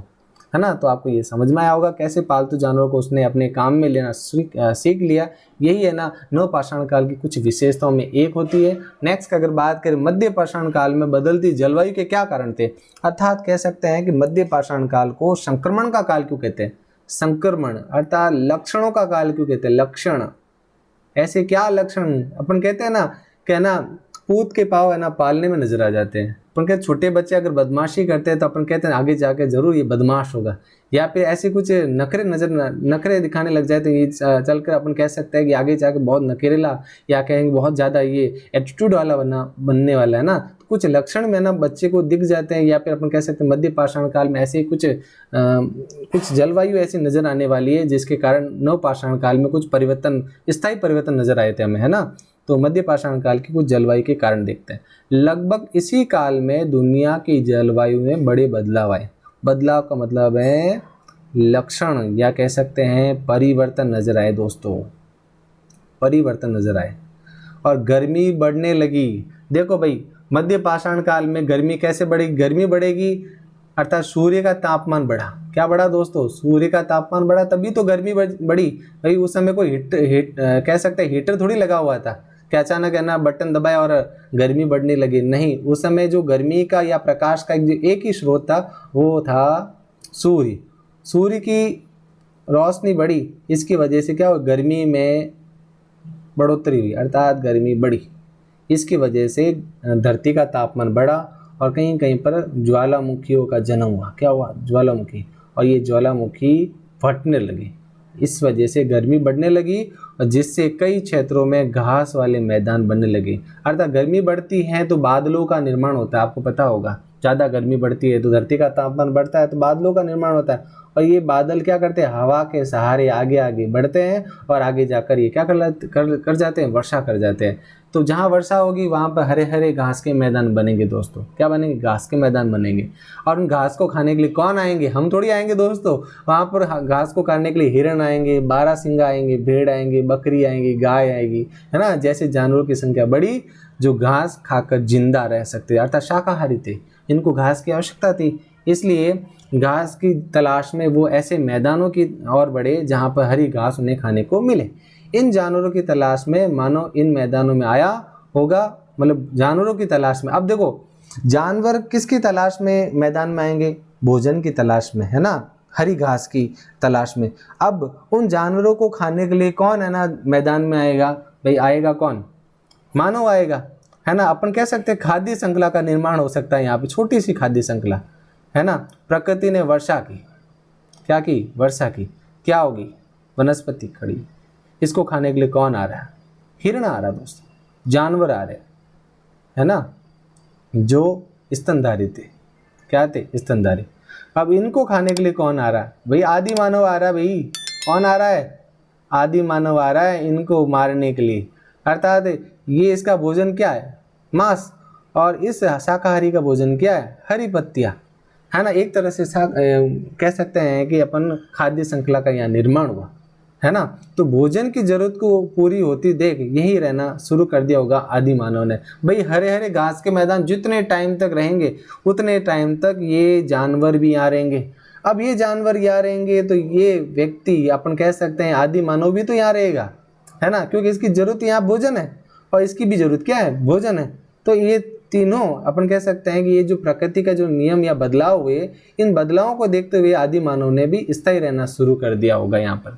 है ना। तो आपको ये समझ में आया होगा कैसे पालतू जानवरों को उसने अपने काम में लेना सीख लिया। यही है ना नवपाषाण काल की कुछ विशेषताओं में एक होती है। नेक्स्ट अगर बात करें मध्य पाषाण काल में बदलती जलवायु के क्या कारण थे, अर्थात कह सकते हैं कि मध्य पाषाण काल को संक्रमण का काल क्यों कहते हैं, संक्रमण अर्थात लक्षणों का काल क्यों कहते हैं, लक्षण, ऐसे क्या लक्षण, अपन कहते हैं ना कि ना पूत के पाँव है ना पालने में नजर आ जाते हैं। अपन कहते छोटे बच्चे अगर बदमाशी करते हैं तो अपन कहते हैं आगे जाके जरूर ये बदमाश होगा, या फिर ऐसे कुछ नखरे दिखाने लग जाते हैं, ये चलकर अपन कह सकते हैं कि आगे जाके बहुत नकेरेला या कहेंगे बहुत ज़्यादा ये एटीट्यूड वाला बनने वाला है ना। तो कुछ लक्षण में ना बच्चे को दिख जाते हैं, या फिर अपन कह सकते हैं मध्य पाषाण काल में ऐसे कुछ जलवायु ऐसी नज़र आने वाली है जिसके कारण नवपाषाण काल में कुछ परिवर्तन, स्थायी परिवर्तन नजर आए थे हमें, है ना। तो मध्य पाषाण काल की कुछ जलवायु के कारण देखते हैं। लगभग इसी काल में दुनिया की जलवायु में बड़े बदलाव आए। बदलाव का मतलब है लक्षण या कह सकते हैं परिवर्तन नजर आए दोस्तों, परिवर्तन नजर आए और गर्मी बढ़ने लगी। देखो भाई मध्य पाषाण काल में गर्मी कैसे बढ़ेगी, गर्मी बढ़ेगी अर्थात सूर्य का तापमान बढ़ा। क्या बढ़ा दोस्तों, सूर्य का तापमान बढ़ा तभी तो गर्मी बढ़ी। भाई उस समय कोई कह सकते हैं हीटर थोड़ी लगा हुआ था कि अचानक है ना बटन दबाया और गर्मी बढ़ने लगी, नहीं। उस समय जो गर्मी का या प्रकाश का एक ही स्रोत था वो था सूर्य। सूर्य की रोशनी बढ़ी, इसकी वजह से क्या हुआ, गर्मी में बढ़ोतरी हुई अर्थात गर्मी बढ़ी। इसकी वजह से धरती का तापमान बढ़ा और कहीं कहीं पर ज्वालामुखियों का जन्म हुआ। क्या हुआ, ज्वालामुखी, और ये ज्वालामुखी फटने लगी। इस वजह से गर्मी बढ़ने लगी और जिससे कई क्षेत्रों में घास वाले मैदान बनने लगे। अर्थात गर्मी बढ़ती है तो बादलों का निर्माण होता है, आपको पता होगा। ज़्यादा गर्मी बढ़ती है तो धरती का तापमान बढ़ता है तो बादलों का निर्माण होता है, और ये बादल क्या करते हैं, हवा के सहारे आगे आगे बढ़ते हैं और आगे जाकर ये क्या कर जाते हैं, वर्षा कर जाते हैं। तो जहाँ वर्षा होगी वहाँ पर हरे हरे घास के मैदान बनेंगे दोस्तों। क्या बनेंगे, घास के मैदान बनेंगे। और उन घास को खाने के लिए कौन आएंगे, हम थोड़ी आएंगे दोस्तों। वहाँ पर घास को खाने के लिए हिरण आएंगे, बारहसिंगा आएंगे, भेड़ आएंगे, बकरी आएंगी, गाय आएगी, है ना। जैसे जानवरों की संख्या बढ़ी जो घास खाकर जिंदा रह सकते थे, अर्थात शाकाहारी थे, इनको घास की आवश्यकता थी। इसलिए घास की तलाश में वो ऐसे मैदानों की ओर बढ़े जहाँ पर हरी घास उन्हें खाने को मिले। इन जानवरों की तलाश में मानव इन मैदानों में आया होगा, मतलब जानवरों की तलाश में। अब देखो जानवर किसकी तलाश में मैदान में आएंगे, भोजन की तलाश में, है ना, हरी घास की तलाश में। अब उन जानवरों को खाने के लिए कौन है ना मैदान में आएगा, भाई आएगा कौन, मानव आएगा, है ना। अपन कह सकते हैं खाद्य श्रृंखला का निर्माण हो सकता है यहाँ पे, छोटी सी खाद्य श्रृंखला, है ना। प्रकृति ने वर्षा की, क्या की, वर्षा की, क्या होगी, वनस्पति खड़ी। इसको खाने के लिए कौन आ रहा है, हिरण आ रहा है दोस्तों, जानवर आ रहे, है ना, जो स्तनधारी थे। क्या थे? स्तनधारी। अब इनको खाने के लिए कौन आ रहा है? भाई आदि मानव आ रहा है। भाई कौन आ रहा है? आदि मानव आ रहा है इनको मारने के लिए। अर्थात ये इसका भोजन क्या है? मांस। और इस शाकाहारी का भोजन क्या है? हरी पत्तियाँ, है ना। एक तरह से कह सकते हैं कि अपन खाद्य श्रृंखला का यहाँ निर्माण हुआ, है ना। तो भोजन की जरूरत को पूरी होती देख यही रहना शुरू कर दिया होगा आदि मानव ने। भाई हरे हरे घास के मैदान जितने टाइम तक रहेंगे उतने टाइम तक ये जानवर भी यहाँ रहेंगे। अब ये जानवर यहाँ रहेंगे तो ये व्यक्ति, अपन कह सकते हैं आदि मानव भी तो यहाँ रहेगा, है ना, क्योंकि इसकी जरूरत यहाँ भोजन है और इसकी भी जरूरत क्या है? भोजन है। तो ये तीनों अपन कह सकते हैं कि ये जो प्रकृति का जो नियम या बदलाव हुए, इन बदलावों को देखते हुए आदि मानव ने भी स्थायी रहना शुरू कर दिया होगा यहाँ पर,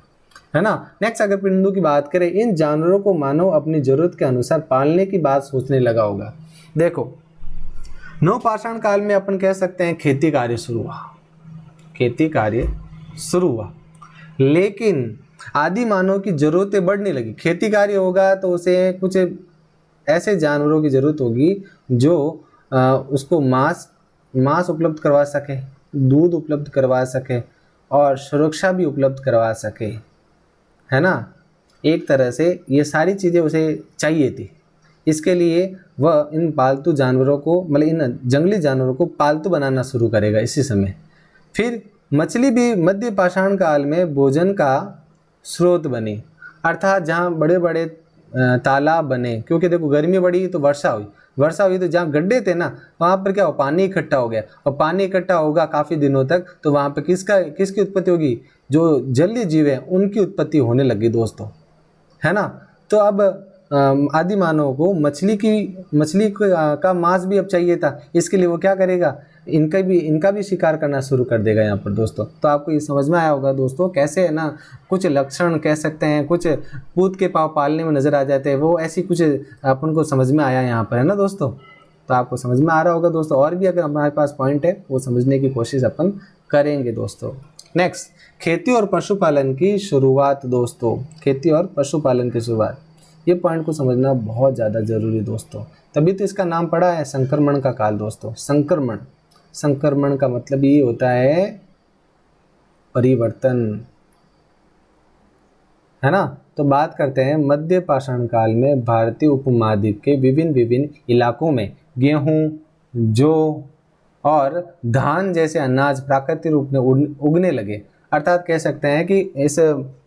है ना। नेक्स्ट अगर पिंडू की बात करें, इन जानवरों को मानव अपनी जरूरत के अनुसार पालने की बात सोचने लगा होगा। देखो नवपाषाण काल में अपन कह सकते हैं खेती कार्य शुरू हुआ, खेती कार्य शुरू हुआ, लेकिन आदि मानव की जरूरतें बढ़ने लगी। खेती कार्य होगा तो उसे कुछ ऐसे जानवरों की जरूरत होगी जो उसको मांस उपलब्ध करवा सके, दूध उपलब्ध करवा सके और सुरक्षा भी उपलब्ध करवा सके, है ना। एक तरह से ये सारी चीज़ें उसे चाहिए थी। इसके लिए वह इन पालतू जानवरों को, मतलब इन जंगली जानवरों को पालतू बनाना शुरू करेगा इसी समय। फिर मछली भी मध्य पाषाण काल में भोजन का स्रोत बनी, अर्थात जहाँ बड़े बड़े तालाब बने, क्योंकि देखो गर्मी बढ़ी तो वर्षा हुई तो जहाँ गड्ढे थे ना वहाँ पर क्या हो, पानी इकट्ठा हो गया, और पानी इकट्ठा होगा काफ़ी दिनों तक तो वहाँ पर किसकी उत्पत्ति होगी? जो जलीय जीव है उनकी उत्पत्ति होने लगी दोस्तों, है ना। तो अब आदि मानव को मछली का मांस भी अब चाहिए था। इसके लिए वो क्या करेगा? इनका भी शिकार करना शुरू कर देगा यहाँ पर दोस्तों। तो आपको ये समझ में आया होगा दोस्तों कैसे, है ना, कुछ लक्षण कह सकते हैं, कुछ पूत के पाँव पालने में नजर आ जाते हैं, वो ऐसी कुछ अपन को समझ में आया यहाँ पर, है ना दोस्तों। तो आपको समझ में आ रहा होगा दोस्तों। और भी अगर हमारे पास पॉइंट है वो समझने की कोशिश अपन करेंगे दोस्तों। नेक्स्ट, खेती और पशुपालन की शुरुआत दोस्तों। खेती और पशुपालन की शुरुआत, ये पॉइंट को समझना बहुत ज़्यादा जरूरी दोस्तों। तभी तो इसका नाम पड़ा है संक्रमण का काल दोस्तों। संक्रमण का मतलब ये होता है परिवर्तन, है ना। तो बात करते हैं मध्य पाषाण काल में भारतीय उपमहाद्वीप के विभिन्न इलाकों में गेहूं, जौ और धान जैसे अनाज प्राकृतिक रूप में उगने लगे। अर्थात कह सकते हैं कि इस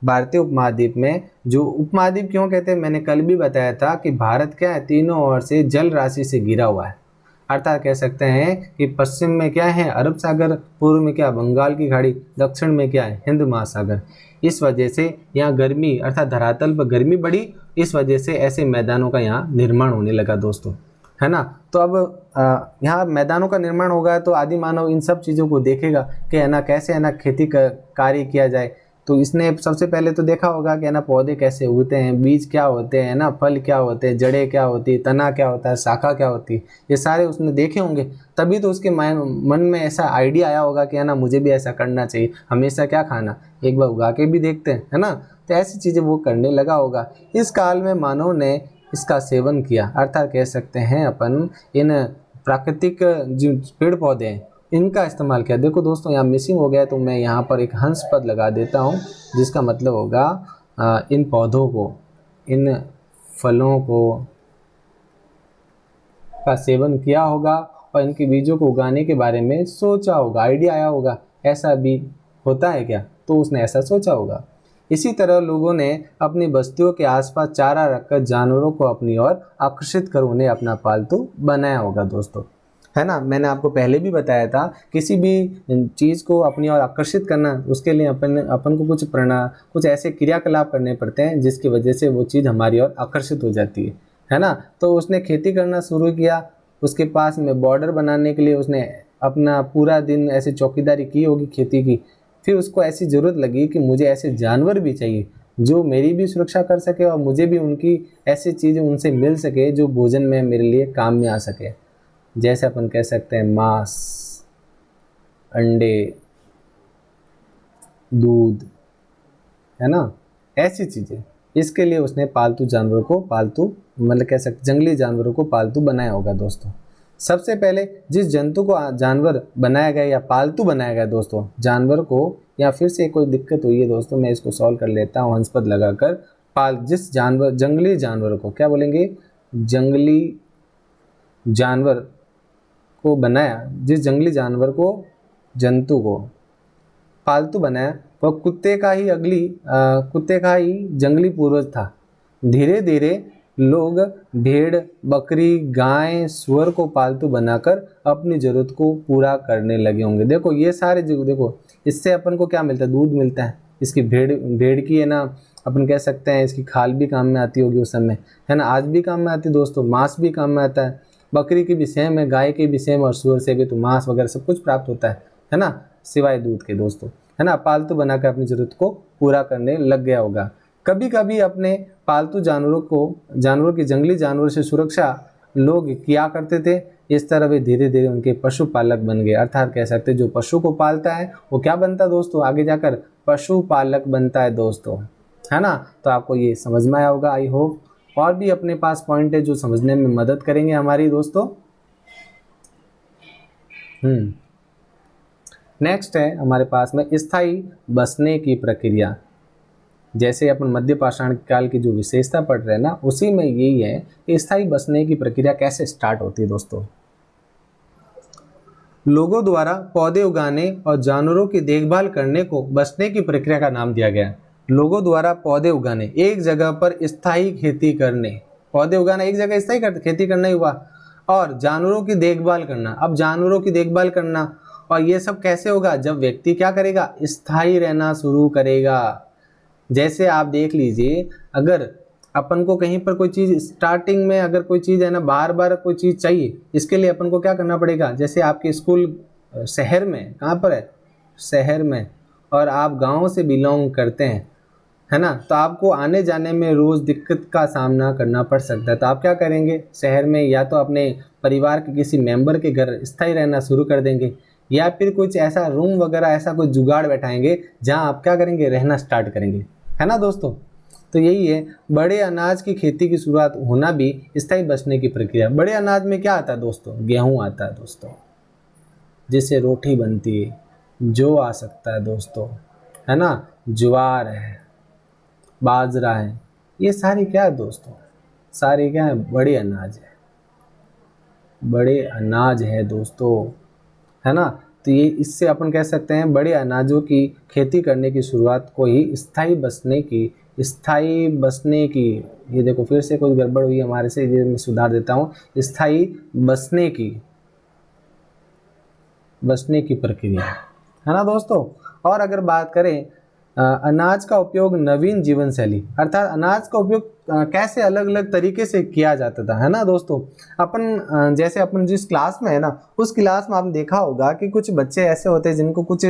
भारतीय उपमहाद्वीप में, जो उपमहाद्वीप क्यों कहते हैं, मैंने कल भी बताया था कि भारत क्या है, तीनों ओर से जल राशि से घिरा हुआ है। अर्थात कह सकते हैं कि पश्चिम में क्या है, अरब सागर, पूर्व में क्या, बंगाल की खाड़ी, दक्षिण में क्या है, हिंद महासागर। इस वजह से यहाँ गर्मी, अर्थात धरातल पर गर्मी बढ़ी, इस वजह से ऐसे मैदानों का यहाँ निर्माण होने लगा दोस्तों, है ना। तो अब यहाँ मैदानों का निर्माण होगा तो आदि मानव इन सब चीज़ों को देखेगा कि है ना कैसे, है ना, खेती का कार्य किया जाए। तो इसने सबसे पहले तो देखा होगा कि है ना पौधे कैसे उगते हैं, बीज क्या होते हैं, ना फल क्या होते हैं, जड़ें क्या होती, तना क्या होता है, शाखा क्या होती, ये सारे उसने देखे होंगे। तभी तो उसके मन में ऐसा आइडिया आया होगा कि है ना मुझे भी ऐसा करना चाहिए, हमेशा क्या खाना, एक बार उगा के भी देखते हैं, है ना। तो ऐसी चीज़ें वो करने लगा होगा। इस काल में मानव ने इसका सेवन किया, अर्थात कह सकते हैं अपन इन प्राकृतिक जो पेड़ पौधे हैं इनका इस्तेमाल किया। देखो दोस्तों यहाँ मिसिंग हो गया तो मैं यहाँ पर एक हंस पद लगा देता हूँ, जिसका मतलब होगा इन पौधों को, इन फलों को का सेवन किया होगा और इनके बीजों को उगाने के बारे में सोचा होगा, आइडिया आया होगा ऐसा भी होता है क्या, तो उसने ऐसा सोचा होगा। इसी तरह लोगों ने अपनी बस्तियों के आसपास चारा रखकर जानवरों को अपनी ओर आकर्षित कर उन्हें अपना पालतू बनाया होगा दोस्तों, है ना। मैंने आपको पहले भी बताया था किसी भी चीज़ को अपनी ओर आकर्षित करना, उसके लिए अपन को कुछ ऐसे क्रियाकलाप करने पड़ते हैं जिसकी वजह से वो चीज़ हमारी ओर आकर्षित हो जाती है ना। तो उसने खेती करना शुरू किया, उसके पास में बॉर्डर बनाने के लिए उसने अपना पूरा दिन ऐसे चौकीदारी की होगी खेती की। फिर उसको ऐसी ज़रूरत लगी कि मुझे ऐसे जानवर भी चाहिए जो मेरी भी सुरक्षा कर सके और मुझे भी उनकी ऐसी चीज़ें उनसे मिल सके जो भोजन में मेरे लिए काम में आ सके। जैसे अपन कह सकते हैं मांस, अंडे, दूध, है ना, ऐसी चीज़ें। इसके लिए उसने पालतू जानवरों को पालतू मतलब कह सकते जंगली जानवरों को पालतू बनाया होगा दोस्तों। सबसे पहले जिस जंतु को जानवर बनाया गया या पालतू बनाया गया दोस्तों, जानवर को, या फिर से कोई दिक्कत हुई है दोस्तों, मैं इसको सॉल्व कर लेता हूँ हंसपद लगाकर। जिस जानवर, जंगली जानवर को क्या बोलेंगे, जंगली जानवर को बनाया, जिस जंगली जानवर को, जंतु को पालतू बनाया, वह कुत्ते का ही जंगली पूर्वज था। धीरे धीरे लोग भेड़, बकरी, गाय, सुअर को पालतू बनाकर अपनी ज़रूरत को पूरा करने लगे होंगे। देखो ये सारे जो, देखो इससे अपन को क्या मिलता है, दूध मिलता है। इसकी भेड़ की है ना, अपन कह सकते हैं इसकी खाल भी काम में आती होगी उस समय, है ना, आज भी काम में आती है दोस्तों। मांस भी काम में आता है, बकरी की भी सेम है, गाय की भी सेम, और सुअर से भी तो मांस वगैरह सब कुछ प्राप्त होता है ना, सिवाय दूध के दोस्तों, है ना। पालतू बनाकर अपनी ज़रूरत को पूरा करने लग गया होगा। कभी कभी अपने पालतू जानवरों की जंगली जानवरों से सुरक्षा लोग किया करते थे। इस तरह वे धीरे धीरे उनके पशुपालक बन गए। अर्थात कह सकते जो पशु को पालता है वो क्या बनता है दोस्तों, आगे जाकर पशुपालक बनता है दोस्तों, है ना। तो आपको ये समझ में आया होगा आई होप। और भी अपने पास पॉइंट है जो समझने में मदद करेंगे हमारी दोस्तों। नेक्स्ट है हमारे पास में स्थायी बसने की प्रक्रिया। जैसे अपन मध्य पाषाण काल की जो विशेषता पढ़ रहे हैं ना, उसी में यही है कि स्थायी बसने की प्रक्रिया कैसे स्टार्ट होती है दोस्तों। लोगों द्वारा पौधे उगाने और जानवरों की देखभाल करने को बसने की प्रक्रिया का नाम दिया गया है। लोगों द्वारा पौधे उगाने, एक जगह पर स्थायी खेती करने, पौधे उगाना एक जगह स्थायी खेती करना ही हुआ, और जानवरों की देखभाल करना। अब जानवरों की देखभाल करना, और ये सब कैसे होगा, जब व्यक्ति क्या करेगा, स्थायी रहना शुरू करेगा। जैसे आप देख लीजिए, अगर अपन को कहीं पर कोई चीज़ स्टार्टिंग में अगर कोई चीज़ है ना, बार बार कोई चीज़ चाहिए, इसके लिए अपन को क्या करना पड़ेगा। जैसे आपके स्कूल शहर में, कहाँ पर है, शहर में, और आप गांव से बिलोंग करते हैं, है ना, तो आपको आने जाने में रोज़ दिक्कत का सामना करना पड़ सकता है। तो आप क्या करेंगे, शहर में या तो अपने परिवार के किसी मेंबर के घर स्थायी रहना शुरू कर देंगे, या फिर कुछ ऐसा रूम वगैरह ऐसा कुछ जुगाड़ बैठाएंगे जहां आप क्या करेंगे, रहना स्टार्ट करेंगे, है ना दोस्तों। तो यही है, बड़े अनाज की खेती की शुरुआत होना भी स्थायी बचने की प्रक्रिया। बड़े अनाज में क्या आता है दोस्तों, गेहूं आता है दोस्तों, जिससे रोटी बनती है। जौ आ सकता है दोस्तों, है ना, ज्वार है, बाजरा है, ये सारी क्या है दोस्तों, सारी क्या है, बड़े अनाज है, बड़े अनाज है दोस्तों, है ना। तो ये इससे अपन कह सकते हैं बड़े अनाजों की खेती करने की शुरुआत को ही स्थायी बसने की, ये देखो फिर से कोई गड़बड़ हुई हमारे से, ये मैं सुधार देता हूँ, स्थायी बसने की प्रक्रिया, है ना दोस्तों। और अगर बात करें अनाज का उपयोग, नवीन जीवन शैली, अर्थात अनाज का उपयोग कैसे अलग अलग तरीके से किया जाता था, है ना दोस्तों। अपन जैसे अपन जिस क्लास में है ना, उस क्लास में आपने देखा होगा कि कुछ बच्चे ऐसे होते हैं जिनको कुछ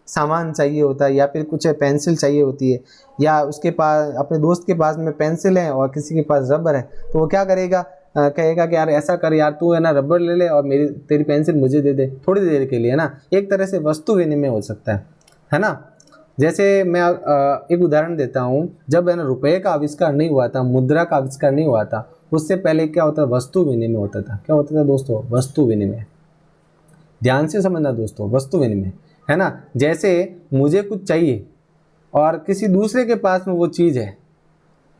सामान चाहिए होता है, या फिर कुछ पेंसिल चाहिए होती है, या उसके पास, अपने दोस्त के पास में पेंसिल है और किसी के पास रबर है, तो वो क्या करेगा, कहेगा कि यार ऐसा कर यार, तू है ना रबर ले ले और तेरी पेंसिल मुझे दे दे थोड़ी देर के लिए, है ना। एक तरह से वस्तु विनिमय हो सकता है ना। जैसे मैं एक उदाहरण देता हूँ, जब है ना रुपये का आविष्कार नहीं हुआ था, मुद्रा का आविष्कार नहीं हुआ था, उससे पहले क्या होता, वस्तु विनिमय होता था। क्या होता था दोस्तों, वस्तु विनिमय। ध्यान से समझना दोस्तों, वस्तु विनिमय, है ना। जैसे मुझे कुछ चाहिए और किसी दूसरे के पास में वो चीज़ है,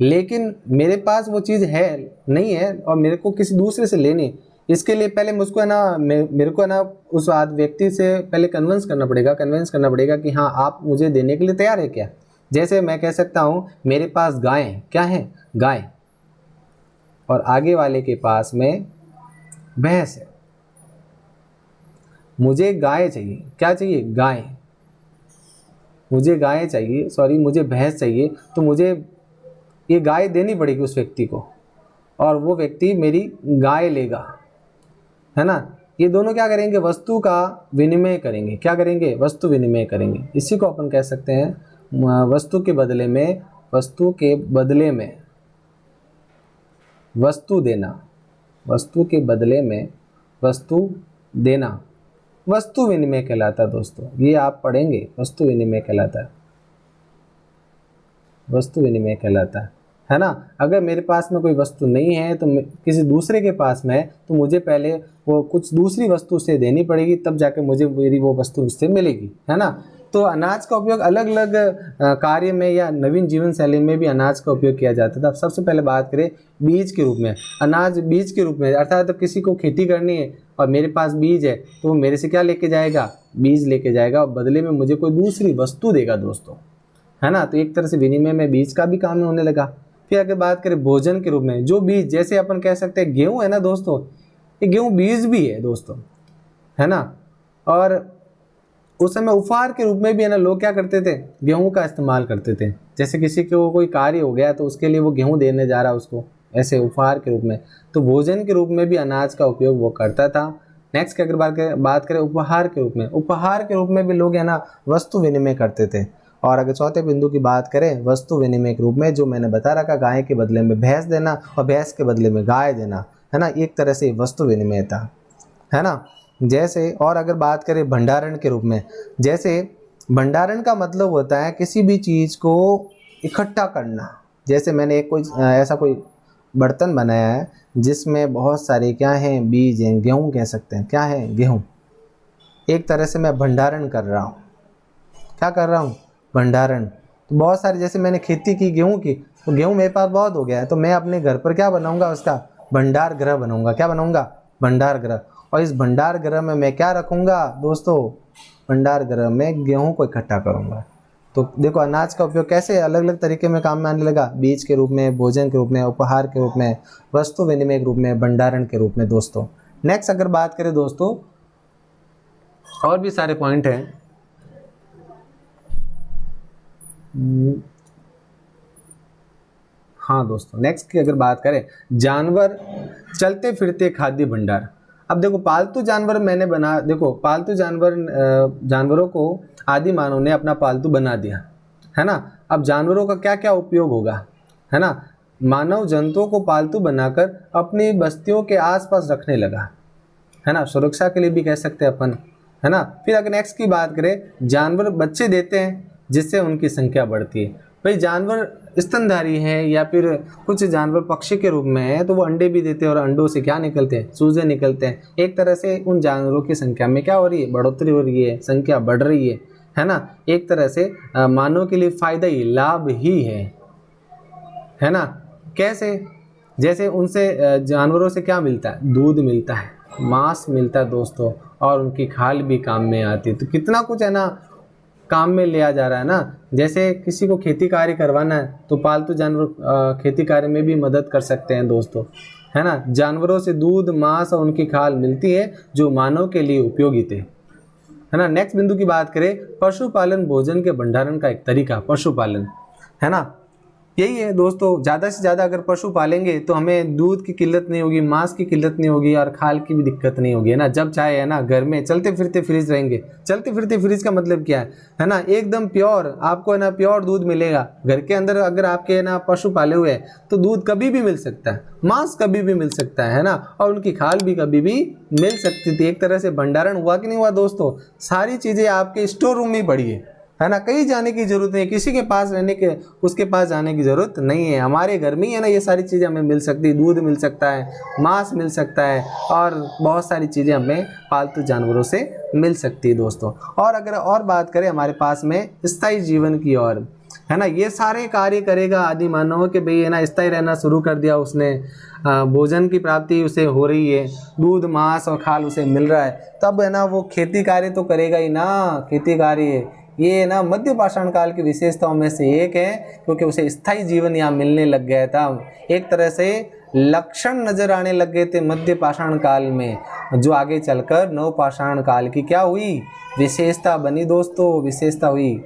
लेकिन मेरे पास वो चीज़ है नहीं है और मेरे को किसी दूसरे से लेनी, इसके लिए पहले मुझको है ना, मेरे को है ना उस व्यक्ति से पहले कन्विंस करना पड़ेगा कि हाँ आप मुझे देने के लिए तैयार है क्या। जैसे मैं कह सकता हूँ मेरे पास गाय है, क्या है, गाय, और आगे वाले के पास में भैंस है। मुझे गाय चाहिए, क्या चाहिए, गाय, मुझे गाय चाहिए, सॉरी मुझे भैंस चाहिए, तो मुझे ये गाय देनी पड़ेगी उस व्यक्ति को, और वो व्यक्ति मेरी गाय लेगा, है ना। ये दोनों क्या करेंगे, वस्तु का विनिमय करेंगे। क्या करेंगे, वस्तु विनिमय करेंगे। इसी को अपन कह सकते हैं वस्तु के बदले में वस्तु देना, वस्तु के बदले में वस्तु देना, वस्तु विनिमय कहलाता है दोस्तों। ये आप पढ़ेंगे, वस्तु विनिमय कहलाता है, वस्तु विनिमय कहलाता है। है ना। अगर मेरे पास में कोई वस्तु नहीं है तो किसी दूसरे के पास में है तो मुझे पहले वो कुछ दूसरी वस्तु उसे देनी पड़ेगी, तब जाके मुझे मेरी वो वस्तु उससे मिलेगी, है ना। तो अनाज का उपयोग अलग अलग कार्य में या नवीन जीवन शैली में भी अनाज का उपयोग किया जाता था। सबसे पहले बात करें बीज के रूप में, अनाज बीज के रूप में, अर्थात तो किसी को खेती करनी है और मेरे पास बीज है तो वो मेरे से क्या लेके जाएगा, बीज लेके जाएगा और बदले में मुझे कोई दूसरी वस्तु देगा दोस्तों, है ना। तो एक तरह से विनिमय में बीज का भी काम होने लगा। फिर अगर बात करें भोजन के रूप में, जो बीज, जैसे अपन कह सकते हैं गेहूं है ना दोस्तों, ये गेहूं बीज भी है दोस्तों, है ना। और उस समय उपहार के रूप में भी है ना लोग क्या करते थे, गेहूं का इस्तेमाल करते थे। जैसे किसी को कोई कार्य हो गया तो उसके लिए वो गेहूं देने जा रहा है उसको, ऐसे उपहार के रूप में। तो भोजन के रूप में भी अनाज का उपयोग वो करता था। नेक्स्ट की अगर बात करें उपहार के रूप में, उपहार के रूप में भी लोग है ना वस्तु विनिमय करते थे। और अगर चौथे बिंदु की बात करें वस्तु विनिमय के रूप में, जो मैंने बता रखा, गाय के बदले में भैंस देना और भैंस के बदले में गाय देना, है ना, एक तरह से वस्तु विनिमय था, है ना। जैसे और अगर बात करें भंडारण के रूप में, जैसे भंडारण का मतलब होता है किसी भी चीज़ को इकट्ठा करना। जैसे मैंने एक कोई ऐसा कोई बर्तन बनाया है जिसमें बहुत सारे क्या हैं, बीज हैं, गेहूँ कह सकते हैं, क्या है, गेहूँ। एक तरह से मैं भंडारण कर रहा हूँ, क्या कर रहा हूँ, भंडारण। तो बहुत सारी, जैसे मैंने खेती की गेहूँ की, तो गेहूँ मेरे पास बहुत हो गया है, तो मैं अपने घर पर क्या बनाऊँगा, उसका भंडार गृह बनाऊँगा। क्या बनाऊँगा, भंडार गृह। और इस भंडार गृह में मैं क्या रखूँगा दोस्तों, भंडार गृह में गेहूँ को इकट्ठा करूँगा। तो देखो अनाज का उपयोग कैसे अलग अलग तरीके में काम में आने लगा, बीज के रूप में, भोजन के रूप में, उपहार के रूप में, वस्तु विनिमय के रूप में, भंडारण के रूप में दोस्तों। नेक्स्ट अगर बात करें दोस्तों, और भी सारे पॉइंट हैं। हाँ दोस्तों, नेक्स्ट की अगर बात करें, जानवर चलते फिरते खाद्य भंडार। अब देखो पालतू जानवर मैंने देखो पालतू जानवरों को आदि मानव ने अपना पालतू बना दिया, है ना। अब जानवरों का क्या क्या उपयोग होगा, है ना। मानव जंतुओं को पालतू बनाकर अपनी बस्तियों के आसपास रखने लगा, है ना, सुरक्षा के लिए भी कह सकते हैं अपन, है ना। फिर अगर नेक्स्ट की बात करें, जानवर बच्चे देते हैं जिससे उनकी संख्या बढ़ती है। भाई जानवर स्तनधारी हैं या फिर कुछ जानवर पक्षी के रूप में हैं तो वो अंडे भी देते हैं और अंडों से क्या निकलते हैं, चूजे निकलते हैं। एक तरह से उन जानवरों की संख्या में क्या हो रही है, बढ़ोतरी हो रही है, संख्या बढ़ रही है ना। एक तरह से मानव के लिए फायदा ही, लाभ ही है ना। कैसे, जैसे उनसे जानवरों से क्या मिलता है, दूध मिलता है, मांस मिलता है दोस्तों, और उनकी खाल भी काम में आती है। तो कितना कुछ है ना काम में लिया जा रहा है ना। जैसे किसी को खेती कार्य करवाना है तो पालतू जानवर खेती कार्य में भी मदद कर सकते हैं दोस्तों, है ना। जानवरों से दूध, मांस और उनकी खाल मिलती है जो मानव के लिए उपयोगी थे, है ना। नेक्स्ट बिंदु की बात करें, पशुपालन भोजन के भंडारण का एक तरीका, पशुपालन, है ना। यही है दोस्तों, ज़्यादा से ज़्यादा अगर पशु पालेंगे तो हमें दूध की किल्लत नहीं होगी, मांस की किल्लत नहीं होगी और खाल की भी दिक्कत नहीं होगी, है ना। जब चाहे है ना घर में चलते फिरते फ्रिज रहेंगे। चलते फिरते फ्रिज का मतलब क्या है ना, एकदम प्योर आपको है ना प्योर दूध मिलेगा घर के अंदर। अगर आपके है ना पशु पाले हुए हैं तो दूध कभी भी मिल सकता है, मांस कभी भी मिल सकता है ना, और उनकी खाल भी कभी भी मिल सकती थी। एक तरह से भंडारण हुआ कि नहीं हुआ दोस्तों। सारी चीज़ें आपके स्टोर रूम में पड़ी है ना, कहीं जाने की जरूरत नहीं, किसी के पास उसके पास जाने की जरूरत नहीं है। हमारे घर में ही है ना ये सारी चीज़ें हमें मिल सकती है, दूध मिल सकता है, मांस मिल सकता है और बहुत सारी चीज़ें हमें पालतू जानवरों से मिल सकती है दोस्तों। और अगर और बात करें हमारे पास में स्थायी जीवन की ओर, है ना, ये सारे कार्य करेगा आदि मानव के भाई है ना स्थायी रहना शुरू कर दिया उसने, भोजन की प्राप्ति उसे हो रही है, दूध, मांस और खाल उसे मिल रहा है, तब है ना वो खेती कार्य तो करेगा ही ना। खेती कार्य ये ना मध्य पाषाण काल की विशेषताओं में से एक है, क्योंकि उसे स्थायी जीवन यहाँ मिलने लग गया था। एक तरह से लक्षण नजर आने लग गए थे मध्य पाषाण काल में, जो आगे चलकर नव पाषाण काल की क्या हुई, विशेषता बनी दोस्तों, विशेषता हुई।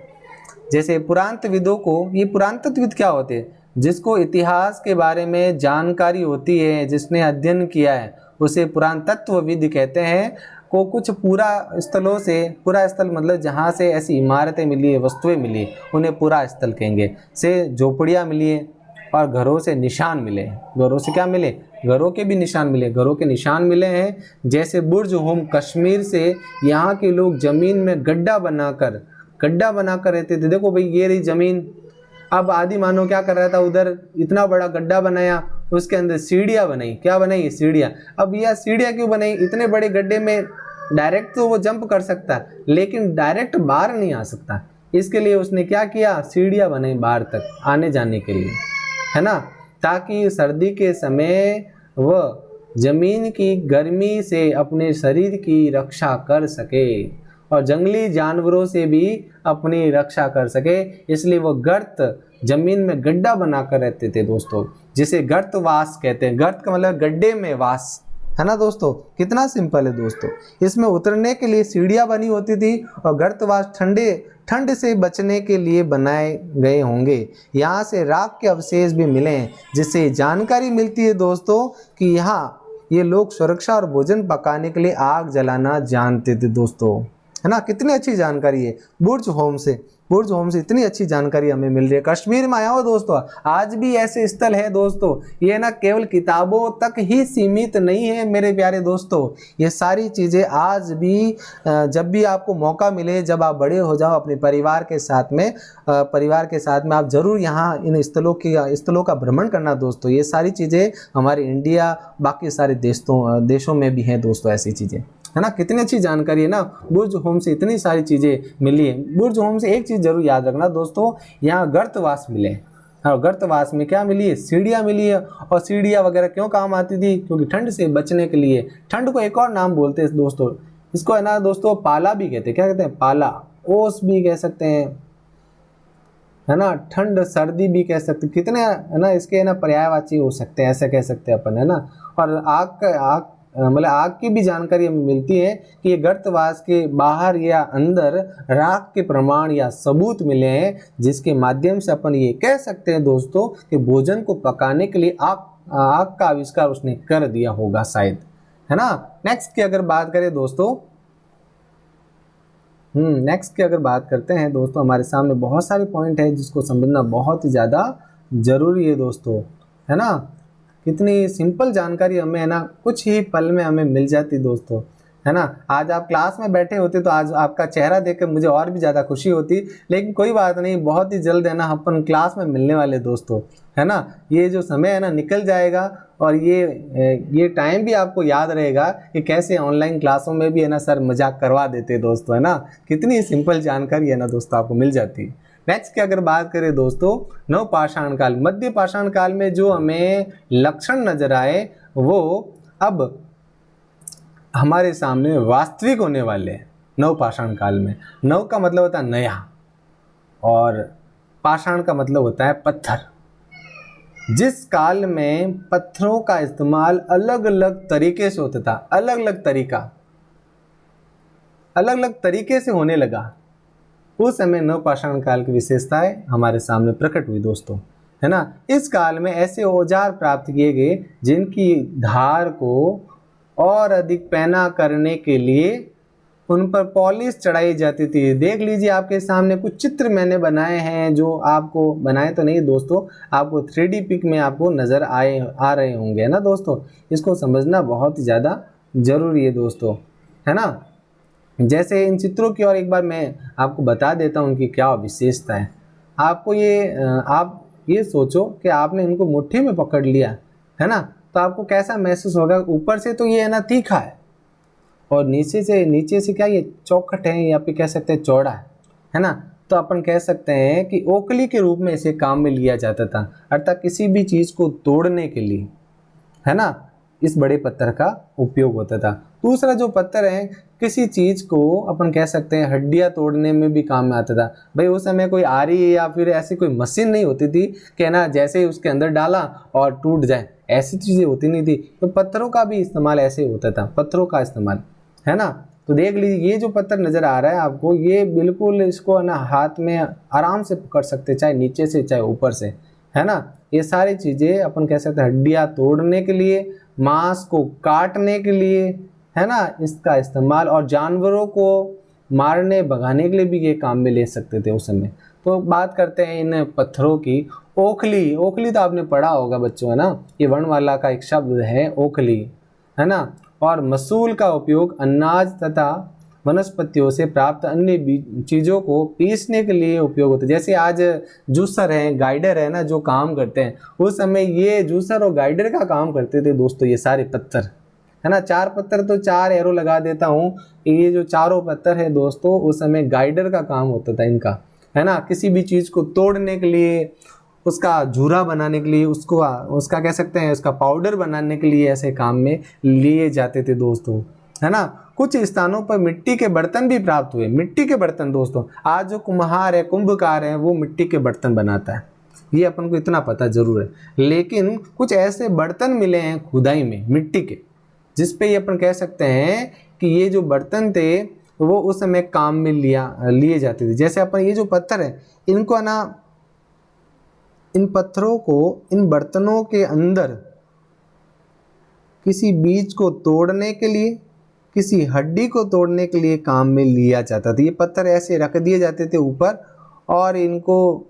जैसे पुरातत्वविदों को, ये पुरातत्वविद क्या होते हैं, जिसको इतिहास के बारे में जानकारी होती है, जिसने अध्ययन किया है, उसे पुरातत्वविद कहते हैं। को कुछ पुरा स्थलों से, पुरा स्थल मतलब जहाँ से ऐसी इमारतें मिली है, वस्तुएं मिली, उन्हें पुरा स्थल कहेंगे। से झोपड़ियाँ मिली है और घरों से निशान मिले, घरों से क्या मिले, घरों के भी निशान मिले, घरों के निशान मिले हैं। जैसे बुर्ज होम कश्मीर से यहाँ के लोग जमीन में गड्ढा बनाकर रहते थे। देखो भाई ये रही जमीन, अब आदि मानव क्या कर रहा था, उधर इतना बड़ा गड्ढा बनाया, उसके अंदर सीढ़ियाँ बनाई। क्या बनाई? सीढ़ियाँ। अब यह सीढ़ियाँ क्यों बनाई? इतने बड़े गड्ढे में डायरेक्ट तो वो जंप कर सकता है, लेकिन डायरेक्ट बाहर नहीं आ सकता। इसके लिए उसने क्या किया? सीढ़ियाँ बनाई बाहर तक आने जाने के लिए, है ना, ताकि सर्दी के समय वह जमीन की गर्मी से अपने शरीर की रक्षा कर सके और जंगली जानवरों से भी अपनी रक्षा कर सके। इसलिए वो गर्त, जमीन में गड्ढा बनाकर रहते थे दोस्तों, जिसे गर्तवास कहते हैं। गर्त का मतलब गड्ढे में वास, है ना दोस्तों। कितना सिंपल है दोस्तों। इसमें उतरने के लिए सीढ़ियाँ बनी होती थी और गर्तवास ठंड से बचने के लिए बनाए गए होंगे। यहाँ से राख के अवशेष भी मिले हैं, जिससे जानकारी मिलती है दोस्तों कि यहाँ ये लोग सुरक्षा और भोजन पकाने के लिए आग जलाना जानते थे दोस्तों, है ना। कितनी अच्छी जानकारी है। बुर्ज होम से इतनी अच्छी जानकारी हमें मिल रही है। कश्मीर में आया हो दोस्तों, आज भी ऐसे स्थल है दोस्तों। ये ना केवल किताबों तक ही सीमित नहीं है मेरे प्यारे दोस्तों, ये सारी चीज़ें आज भी जब भी आपको मौका मिले, जब आप बड़े हो जाओ अपने परिवार के साथ में आप जरूर यहाँ इन स्थलों का भ्रमण करना दोस्तों। ये सारी चीज़ें हमारे इंडिया, बाकी सारे देशों में भी हैं दोस्तों ऐसी चीज़ें, है ना। कितनी अच्छी जानकारी है ना। बुर्ज होम से इतनी सारी चीज़ें मिली है। बुर्ज होम से एक चीज़ जरूर याद रखना दोस्तों, यहाँ गर्तवास मिले और गर्तवास में क्या मिली है? सीढ़ियाँ मिली है। और सीढ़ियाँ वगैरह क्यों काम आती थी? क्योंकि ठंड से बचने के लिए। ठंड को एक और नाम बोलते हैं दोस्तों, इसको है ना दोस्तों पाला भी कहते हैं। क्या कहते हैं? पाला, ओस भी कह सकते हैं, है ना, ठंड सर्दी भी कह सकते हैं। कितने है ना इसके है ना पर्यायवाची हो सकते हैं, ऐसा कह सकते हैं अपन, है ना। और आग की भी जानकारी हमें मिलती है कि ये गर्तवास के बाहर या अंदर राख के प्रमाण या सबूत मिले हैं, जिसके माध्यम से अपन ये कह सकते हैं दोस्तों कि भोजन को पकाने के लिए आग का आविष्कार उसने कर दिया होगा शायद, है ना। नेक्स्ट की अगर बात करें दोस्तों, करते हैं दोस्तों, हमारे सामने बहुत सारे पॉइंट है जिसको समझना बहुत ही ज़्यादा ज़रूरी है दोस्तों, है ना। कितनी सिंपल जानकारी हमें है ना कुछ ही पल में हमें मिल जाती दोस्तों, है ना। आज आप क्लास में बैठे होते तो आज आपका चेहरा देखकर मुझे और भी ज़्यादा खुशी होती, लेकिन कोई बात नहीं, बहुत ही जल्द है ना अपन क्लास में मिलने वाले दोस्तों, है ना। ये जो समय है ना निकल जाएगा और ये टाइम भी आपको याद रहेगा कि कैसे ऑनलाइन क्लासों में भी है ना सर मजाक करवा देते दोस्तों, है ना। कितनी सिंपल जानकारी है ना दोस्तों आपको मिल जाती है। नेक्स्ट की अगर बात करें दोस्तों, नवपाषाण काल, मध्य पाषाण काल में जो हमें लक्षण नजर आए वो अब हमारे सामने वास्तविक होने वाले हैं नवपाषाण काल में। नव का मतलब होता है नया और पाषाण का मतलब होता है पत्थर। जिस काल में पत्थरों का इस्तेमाल अलग अलग तरीके से होता था, अलग अलग तरीके से होने लगा, उस समय नवपाषाण काल की विशेषताएं हमारे सामने प्रकट हुई दोस्तों, है ना। इस काल में ऐसे औजार प्राप्त किए गए जिनकी धार को और अधिक पैना करने के लिए उन पर पॉलिश चढ़ाई जाती थी। देख लीजिए आपके सामने कुछ चित्र मैंने बनाए हैं, जो आपको बनाए तो नहीं दोस्तों, आपको 3D पिक में आपको नज़र आ रहे होंगे, है ना दोस्तों। इसको समझना बहुत ही ज़्यादा ज़रूरी है दोस्तों, है ना। जैसे इन चित्रों की और एक बार मैं आपको बता देता हूँ उनकी क्या विशेषता है। आप ये सोचो कि आपने इनको मुट्ठी में पकड़ लिया, है ना, तो आपको कैसा महसूस होगा। ऊपर से तो ये है ना तीखा है और नीचे से क्या ये चौखट है या फिर कह सकते हैं चौड़ा है ना। तो अपन कह सकते हैं कि ओखली के रूप में इसे काम में लिया जाता था, अर्थात किसी भी चीज़ को तोड़ने के लिए, है ना, इस बड़े पत्थर का उपयोग होता था। दूसरा जो पत्थर है, किसी चीज़ को अपन कह सकते हैं हड्डियाँ तोड़ने में भी काम में आता था। भाई उस समय कोई आरी या फिर ऐसी कोई मशीन नहीं होती थी कि ना जैसे ही उसके अंदर डाला और टूट जाए, ऐसी चीज़ें होती नहीं थी। तो पत्थरों का भी इस्तेमाल ऐसे होता था, पत्थरों का इस्तेमाल, है ना। तो देख लीजिए ये जो पत्थर नज़र आ रहा है आपको, ये बिल्कुल इसको ना हाथ में आराम से पकड़ सकते, चाहे नीचे से चाहे ऊपर से, है ना। ये सारी चीज़ें अपन कह सकते हैं हड्डियाँ तोड़ने के लिए, मांस को काटने के लिए, है ना, इसका इस्तेमाल, और जानवरों को मारने भगाने के लिए भी ये काम में ले सकते थे उस समय। तो बात करते हैं इन पत्थरों की। ओखली तो आपने पढ़ा होगा बच्चों, है ना, ये वर्णमाला का एक शब्द है ओखली, है ना। और मसूल का उपयोग अनाज तथा वनस्पतियों से प्राप्त अन्य चीज़ों को पीसने के लिए उपयोग होता है। जैसे आज जूसर हैं, गाइडर है ना, जो काम करते हैं, उस समय ये जूसर और गाइडर का काम करते थे दोस्तों। ये सारे पत्थर है ना, 4 पत्थर तो 4 एरो लगा देता हूँ, ये जो चारों पत्थर है दोस्तों, उस समय गाइडर का काम होता था इनका, है ना। किसी भी चीज़ को तोड़ने के लिए, उसका झूरा बनाने के लिए, उसका कह सकते हैं उसका पाउडर बनाने के लिए ऐसे काम में लिए जाते थे दोस्तों, है ना। कुछ स्थानों पर मिट्टी के बर्तन भी प्राप्त हुए। मिट्टी के बर्तन दोस्तों, आज जो कुम्हार है, कुंभकार है, वो मिट्टी के बर्तन बनाता है, ये अपन को इतना पता जरूर है। लेकिन कुछ ऐसे बर्तन मिले हैं खुदाई में मिट्टी के, जिस पे ये अपन कह सकते हैं कि ये जो बर्तन थे वो उस समय काम में लिए जाते थे। जैसे अपन ये जो पत्थर है, इनको ना, इन पत्थरों को इन बर्तनों के अंदर किसी बीज को तोड़ने के लिए, किसी हड्डी को तोड़ने के लिए काम में लिया जाता था। ये पत्थर ऐसे रख दिए जाते थे ऊपर, और इनको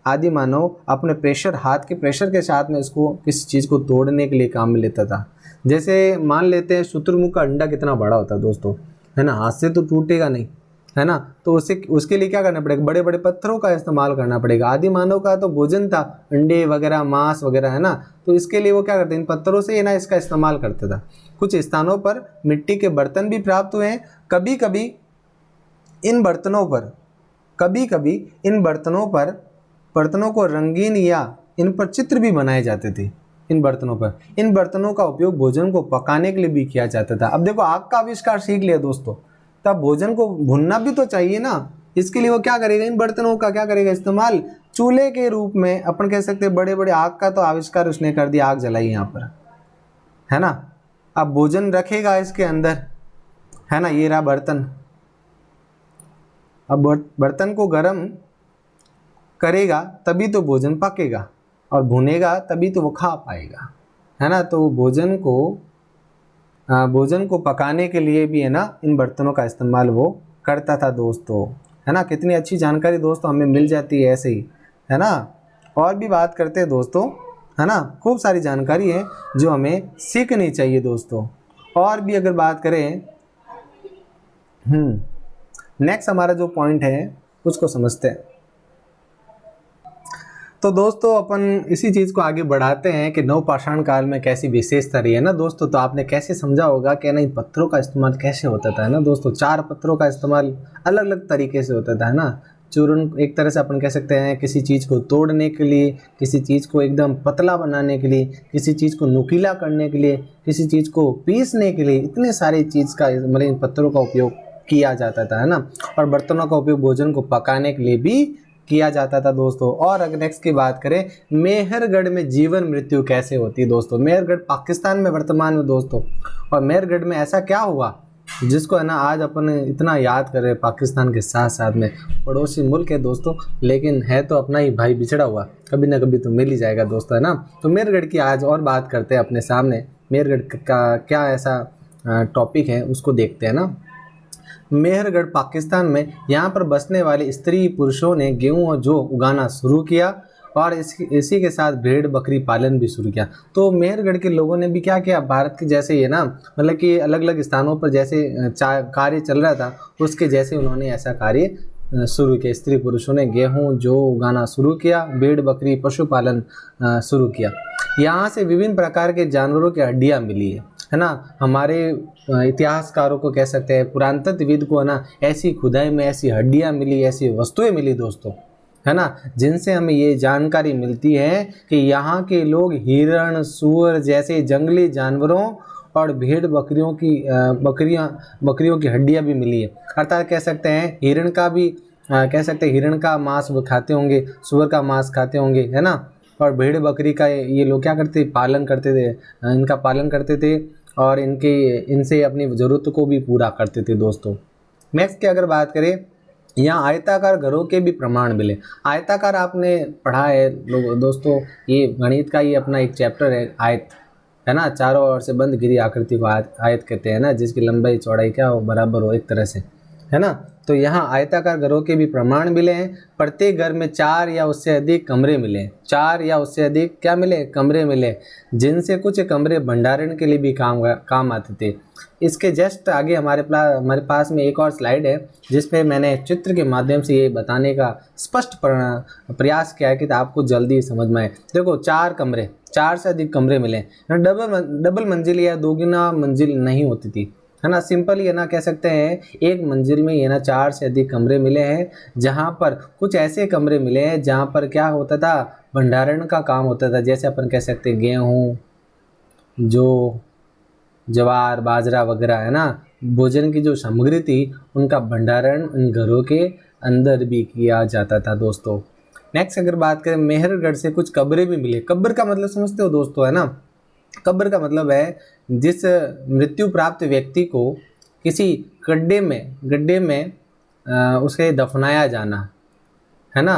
आदि मानव अपने प्रेशर, हाथ के प्रेशर के साथ में इसको किसी चीज़ को तोड़ने के लिए काम में लेता था। जैसे मान लेते हैं शुतुरमुर्ग का अंडा कितना बड़ा होता है दोस्तों, है ना, हाथ से तो टूटेगा नहीं, है ना। तो उसके लिए क्या करना पड़ेगा, बड़े बड़े पत्थरों का इस्तेमाल करना पड़ेगा। आदि मानव का तो भोजन था अंडे वगैरह, मांस वगैरह, है ना। तो इसके लिए वो क्या करते हैं, इन पत्थरों से ना इसका इस्तेमाल करता था। कुछ स्थानों पर मिट्टी के बर्तन भी प्राप्त हुए हैं। कभी कभी इन बर्तनों को रंगीन या इन पर चित्र भी बनाए जाते थे। इन बर्तनों का उपयोग भोजन को पकाने के लिए भी किया जाता था। अब देखो, आग का आविष्कार सीख लिया दोस्तों, तब भोजन को भुनना भी तो चाहिए ना। इसके लिए वो क्या करेगा, इन बर्तनों का क्या करेगा इस्तेमाल, चूल्हे के रूप में। अपन कह सकते हैं बड़े बड़े आग का तो आविष्कार उसने कर दिया, आग जलाई यहाँ पर, है ना। अब भोजन रखेगा इसके अंदर, है ना, ये रहा बर्तन। अब बर्तन को गर्म करेगा तभी तो भोजन पकेगा, और भुनेगा तभी तो वो खा पाएगा, है ना। तो भोजन को पकाने के लिए भी, है ना, इन बर्तनों का इस्तेमाल वो करता था दोस्तों, है ना। कितनी अच्छी जानकारी दोस्तों हमें मिल जाती है ऐसे ही, है ना। और भी बात करते हैं दोस्तों, है ना, खूब सारी जानकारी है जो हमें सीखनी चाहिए दोस्तों। और भी अगर बात करें, नेक्स्ट हमारा जो पॉइंट है उसको समझते हैं। तो दोस्तों अपन इसी चीज़ को आगे बढ़ाते हैं कि नवपाषाण काल में कैसी विशेषता रही है ना दोस्तों। तो आपने कैसे समझा होगा कि ना इन पत्थरों का इस्तेमाल कैसे होता था, है ना दोस्तों। 4 पत्थरों का इस्तेमाल अलग अलग तरीके से होता था, है ना। चूर्ण, एक तरह से अपन कह सकते हैं किसी चीज़ को तोड़ने के लिए, किसी चीज़ को एकदम पतला बनाने के लिए, किसी चीज़ को नुकीला करने के लिए, किसी चीज़ को पीसने के लिए, इतने सारी चीज़ का मतलब इन पत्थरों का उपयोग किया जाता था, है ना। और बर्तनों का उपयोग भोजन को पकाने के लिए भी किया जाता था दोस्तों। और अगर नेक्स्ट की बात करें, मेहरगढ़ में जीवन मृत्यु कैसे होती है दोस्तों। मेहरगढ़ पाकिस्तान में वर्तमान में दोस्तों, और मेहरगढ़ में ऐसा क्या हुआ जिसको, है ना, आज अपन इतना याद कर रहे हैं। पाकिस्तान के साथ साथ में पड़ोसी मुल्क है दोस्तों, लेकिन है तो अपना ही भाई, बिछड़ा हुआ, कभी ना कभी तो मिल ही जाएगा दोस्तों, है ना। तो मेहरगढ़ की आज और बात करते हैं अपने सामने। मेहरगढ़ का क्या ऐसा टॉपिक है उसको देखते हैं ना। मेहरगढ़ पाकिस्तान में, यहाँ पर बसने वाले स्त्री पुरुषों ने गेहूं और जौ उगाना शुरू किया, और इसी के साथ भेड़ बकरी पालन भी शुरू किया। तो मेहरगढ़ के लोगों ने भी क्या किया, भारत के जैसे ही, है ना, मतलब कि अलग अलग स्थानों पर जैसे कार्य चल रहा था उसके जैसे उन्होंने ऐसा कार्य शुरू किया। स्त्री पुरुषों ने गेहूं जौ उगाना शुरू किया, भेड़ बकरी पशुपालन शुरू किया। यहाँ से विभिन्न प्रकार के जानवरों की हड्डियाँ मिली है ना। हमारे इतिहासकारों को कह सकते हैं, पुरातत्वविद को, है ना, ऐसी खुदाई में ऐसी हड्डियाँ मिली, ऐसी वस्तुएं मिली दोस्तों, है ना, जिनसे हमें ये जानकारी मिलती है कि यहाँ के लोग हिरण, सूअर जैसे जंगली जानवरों और भेड़ बकरियों की हड्डियाँ भी मिली है। अर्थात कह सकते हैं हिरण का भी कह सकते हैं, हिरण का मांस वो खाते होंगे, सूअर का मांस खाते होंगे, है ना। और भेड़ बकरी का ये लोग क्या करते, पालन करते थे, इनका पालन करते थे, और इनसे अपनी ज़रूरत को भी पूरा करते थे दोस्तों। नेक्स्ट की अगर बात करें, यहाँ आयताकार घरों के भी प्रमाण मिले। आयताकार आपने पढ़ा है लोग दोस्तों, ये गणित का ही अपना एक चैप्टर है, आयत, है ना। चारों ओर से बंद घिरी आकृति को आयत कहते हैं ना, जिसकी लंबाई चौड़ाई क्या हो, बराबर हो एक तरह से, है ना। तो यहाँ आयताकार घरों के भी प्रमाण मिले हैं। प्रत्येक घर में 4 या उससे अधिक कमरे मिले, 4 या उससे अधिक क्या मिले, कमरे मिले, जिनसे कुछ कमरे भंडारण के लिए भी काम आते थे। इसके जस्ट आगे हमारे पास में एक और स्लाइड है जिसपे मैंने चित्र के माध्यम से ये बताने का स्पष्ट प्रयास किया है कि आपको जल्दी समझ में आए। देखो 4 कमरे, 4 से अधिक कमरे मिले, डबल मंजिल या दोगुना मंजिल नहीं होती थी, है ना। सिंपल ये ना कह सकते हैं एक मंजिल में ये ना 4 से अधिक कमरे मिले हैं, जहाँ पर कुछ ऐसे कमरे मिले हैं जहाँ पर क्या होता था, भंडारण का काम होता था। जैसे अपन कह सकते हैं गेहूँ, जो ज्वार बाजरा वगैरह, है ना, भोजन की जो सामग्री थी उनका भंडारण उन घरों के अंदर भी किया जाता था दोस्तों। नेक्स्ट अगर बात करें, मेहरगढ़ से कुछ कब्रें भी मिले। कब्र का मतलब समझते हो दोस्तों, है ना। कब्र का मतलब है जिस मृत्यु प्राप्त व्यक्ति को किसी गड्ढे में उसे दफनाया जाना, है ना।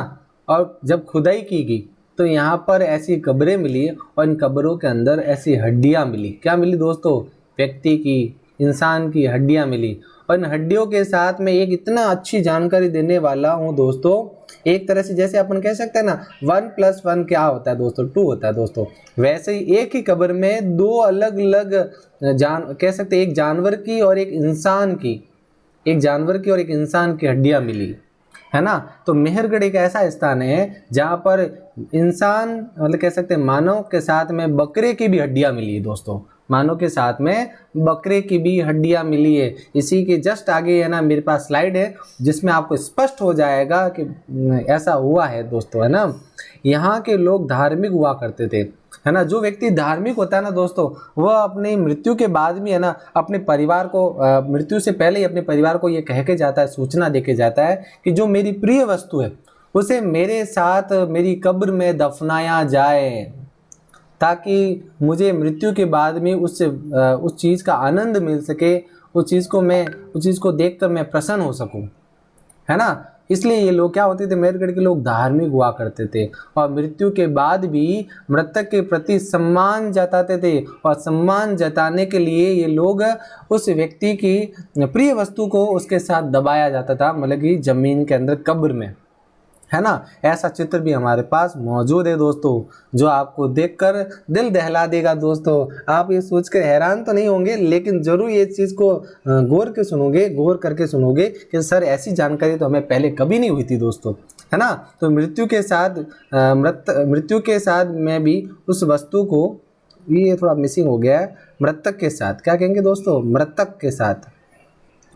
और जब खुदाई की गई तो यहाँ पर ऐसी कब्रें मिली और इन कब्रों के अंदर ऐसी हड्डियाँ मिली। क्या मिली दोस्तों, व्यक्ति की, इंसान की हड्डियाँ मिली। और इन हड्डियों के साथ में एक इतना अच्छी जानकारी देने वाला हूँ दोस्तों, एक तरह से जैसे अपन कह सकते हैं ना 1 + 1 क्या होता है दोस्तों, 2 होता है दोस्तों। वैसे ही एक ही कब्र में 2 अलग अलग कह सकते हैं, एक जानवर की और एक इंसान की हड्डियाँ मिली, है ना। तो मेहरगढ़ एक ऐसा स्थान है जहाँ पर इंसान मतलब कह सकते हैं मानव के साथ में बकरे की भी हड्डियाँ मिली है दोस्तों, मानव के साथ में बकरे की भी हड्डियाँ मिली है। इसी के जस्ट आगे है ना मेरे पास स्लाइड है जिसमें आपको स्पष्ट हो जाएगा कि ऐसा हुआ है दोस्तों, है ना। यहाँ के लोग धार्मिक हुआ करते थे, है ना। जो व्यक्ति धार्मिक होता है ना दोस्तों, वह अपनी मृत्यु के बाद भी है ना अपने परिवार को मृत्यु से पहले ही अपने परिवार को ये कह के जाता है, सूचना दे के जाता है कि जो मेरी प्रिय वस्तु है उसे मेरे साथ मेरी कब्र में दफनाया जाए, ताकि मुझे मृत्यु के बाद में उस चीज़ का आनंद मिल सके, उस चीज़ को देखकर मैं प्रसन्न हो सकूं, है ना। इसलिए ये लोग क्या होते थे, मेहरगढ़ के लोग धार्मिक हुआ करते थे और मृत्यु के बाद भी मृतक के प्रति सम्मान जताते थे। और सम्मान जताने के लिए ये लोग उस व्यक्ति की प्रिय वस्तु को उसके साथ दबाया जाता था, मतलब कि जमीन के अंदर कब्र में, है ना। ऐसा चित्र भी हमारे पास मौजूद है दोस्तों, जो आपको देखकर दिल दहला देगा दोस्तों। आप ये सोचकर हैरान तो नहीं होंगे, लेकिन ज़रूर ये चीज़ को गौर करके सुनोगे कि सर ऐसी जानकारी तो हमें पहले कभी नहीं हुई थी दोस्तों, है ना। तो मृत्यु के साथ में भी उस वस्तु को, ये थोड़ा मिसिंग हो गया है, मृतक के साथ क्या कहेंगे दोस्तों, मृतक के साथ,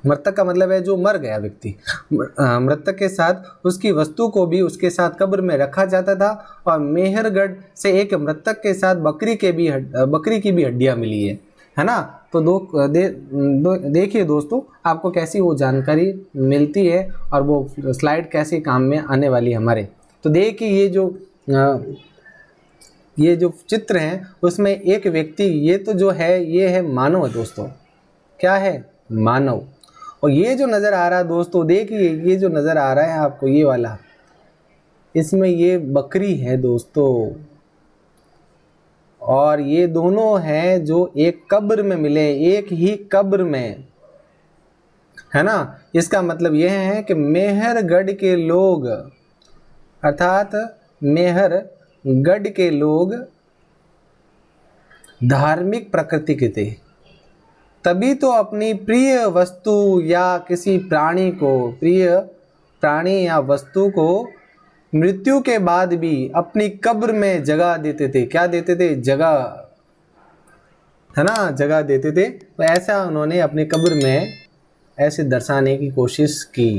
मृतक का मतलब है जो मर गया व्यक्ति, मृतक के साथ उसकी वस्तु को भी उसके साथ कब्र में रखा जाता था। और मेहरगढ़ से एक मृतक के साथ बकरी की भी हड्डियां मिली है ना। तो देखिए दोस्तों आपको कैसी वो जानकारी मिलती है और वो स्लाइड कैसे काम में आने वाली है हमारे। तो देखिए ये जो चित्र हैं उसमें एक व्यक्ति, ये तो जो है ये है मानव दोस्तों, क्या है, मानव। और ये जो नज़र आ रहा है दोस्तों, देखिए ये जो नज़र आ रहा है आपको ये वाला, इसमें ये बकरी है दोस्तों, और ये दोनों हैं जो एक कब्र में मिले, एक ही कब्र में, है ना। इसका मतलब यह है कि मेहरगढ़ के लोग, अर्थात मेहरगढ़ के लोग धार्मिक प्रकृति के थे, तभी तो अपनी प्रिय वस्तु या किसी प्रिय प्राणी या वस्तु को मृत्यु के बाद भी अपनी कब्र में जगह देते थे। क्या देते थे, जगह, है ना, जगह देते थे। तो ऐसा उन्होंने अपनी कब्र में ऐसे दर्शाने की कोशिश की,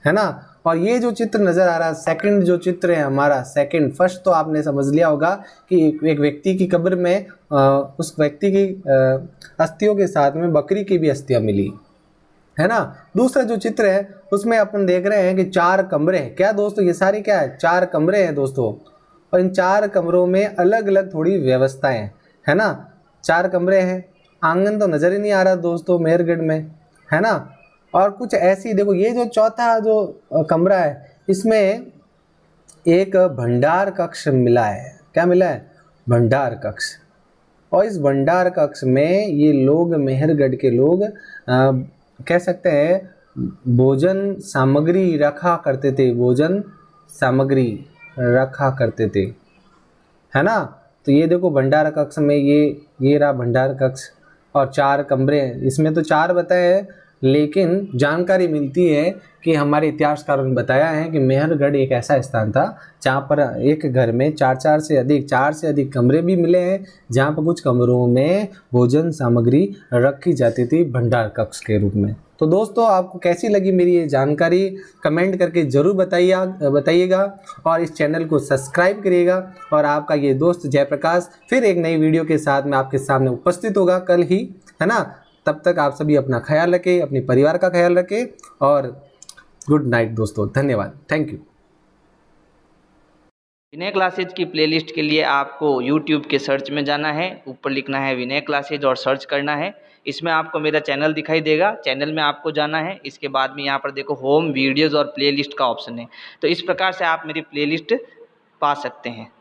है ना। और ये जो चित्र नज़र आ रहा है, सेकंड जो चित्र है हमारा, सेकंड, फर्स्ट तो आपने समझ लिया होगा कि एक व्यक्ति की कब्र में उस व्यक्ति की अस्थियों के साथ में बकरी की भी अस्थियां मिली, है ना। दूसरा जो चित्र है उसमें अपन देख रहे हैं कि 4 कमरे हैं। क्या दोस्तों, ये सारे क्या है, 4 कमरे हैं दोस्तों। और इन 4 कमरों में अलग अलग थोड़ी व्यवस्थाएं, है ना। 4 कमरे हैं, आंगन तो नज़र ही नहीं आ रहा दोस्तों मेहरगढ़ में, है ना। और कुछ ऐसी, देखो ये जो चौथा जो कमरा है इसमें एक भंडार कक्ष मिला है। क्या मिला है, भंडार कक्ष। और इस भंडार कक्ष में ये लोग, मेहरगढ़ के लोग कह सकते हैं भोजन सामग्री रखा करते थे, भोजन सामग्री रखा करते थे, है ना। तो ये देखो भंडार कक्ष में ये रहा भंडार कक्ष और 4 कमरे हैं, इसमें तो 4 बताए हैं, लेकिन जानकारी मिलती है कि हमारे इतिहासकारों ने बताया है कि मेहरगढ़ एक ऐसा स्थान था जहाँ पर एक घर में 4 से अधिक कमरे भी मिले हैं, जहाँ पर कुछ कमरों में भोजन सामग्री रखी जाती थी भंडार कक्ष के रूप में। तो दोस्तों आपको कैसी लगी मेरी ये जानकारी, कमेंट करके ज़रूर बताइएगा और इस चैनल को सब्सक्राइब करिएगा। और आपका ये दोस्त जयप्रकाश फिर एक नई वीडियो के साथ में आपके सामने उपस्थित होगा कल ही, है ना। तब तक आप सभी अपना ख्याल रखें, अपने परिवार का ख्याल रखें और गुड नाइट दोस्तों, धन्यवाद, थैंक यू। विनय क्लासेज की प्लेलिस्ट के लिए आपको YouTube के सर्च में जाना है, ऊपर लिखना है विनय क्लासेज और सर्च करना है। इसमें आपको मेरा चैनल दिखाई देगा, चैनल में आपको जाना है। इसके बाद में यहाँ पर देखो होम वीडियोज़ और प्लेलिस्ट का ऑप्शन है, तो इस प्रकार से आप मेरी प्लेलिस्ट पा सकते हैं।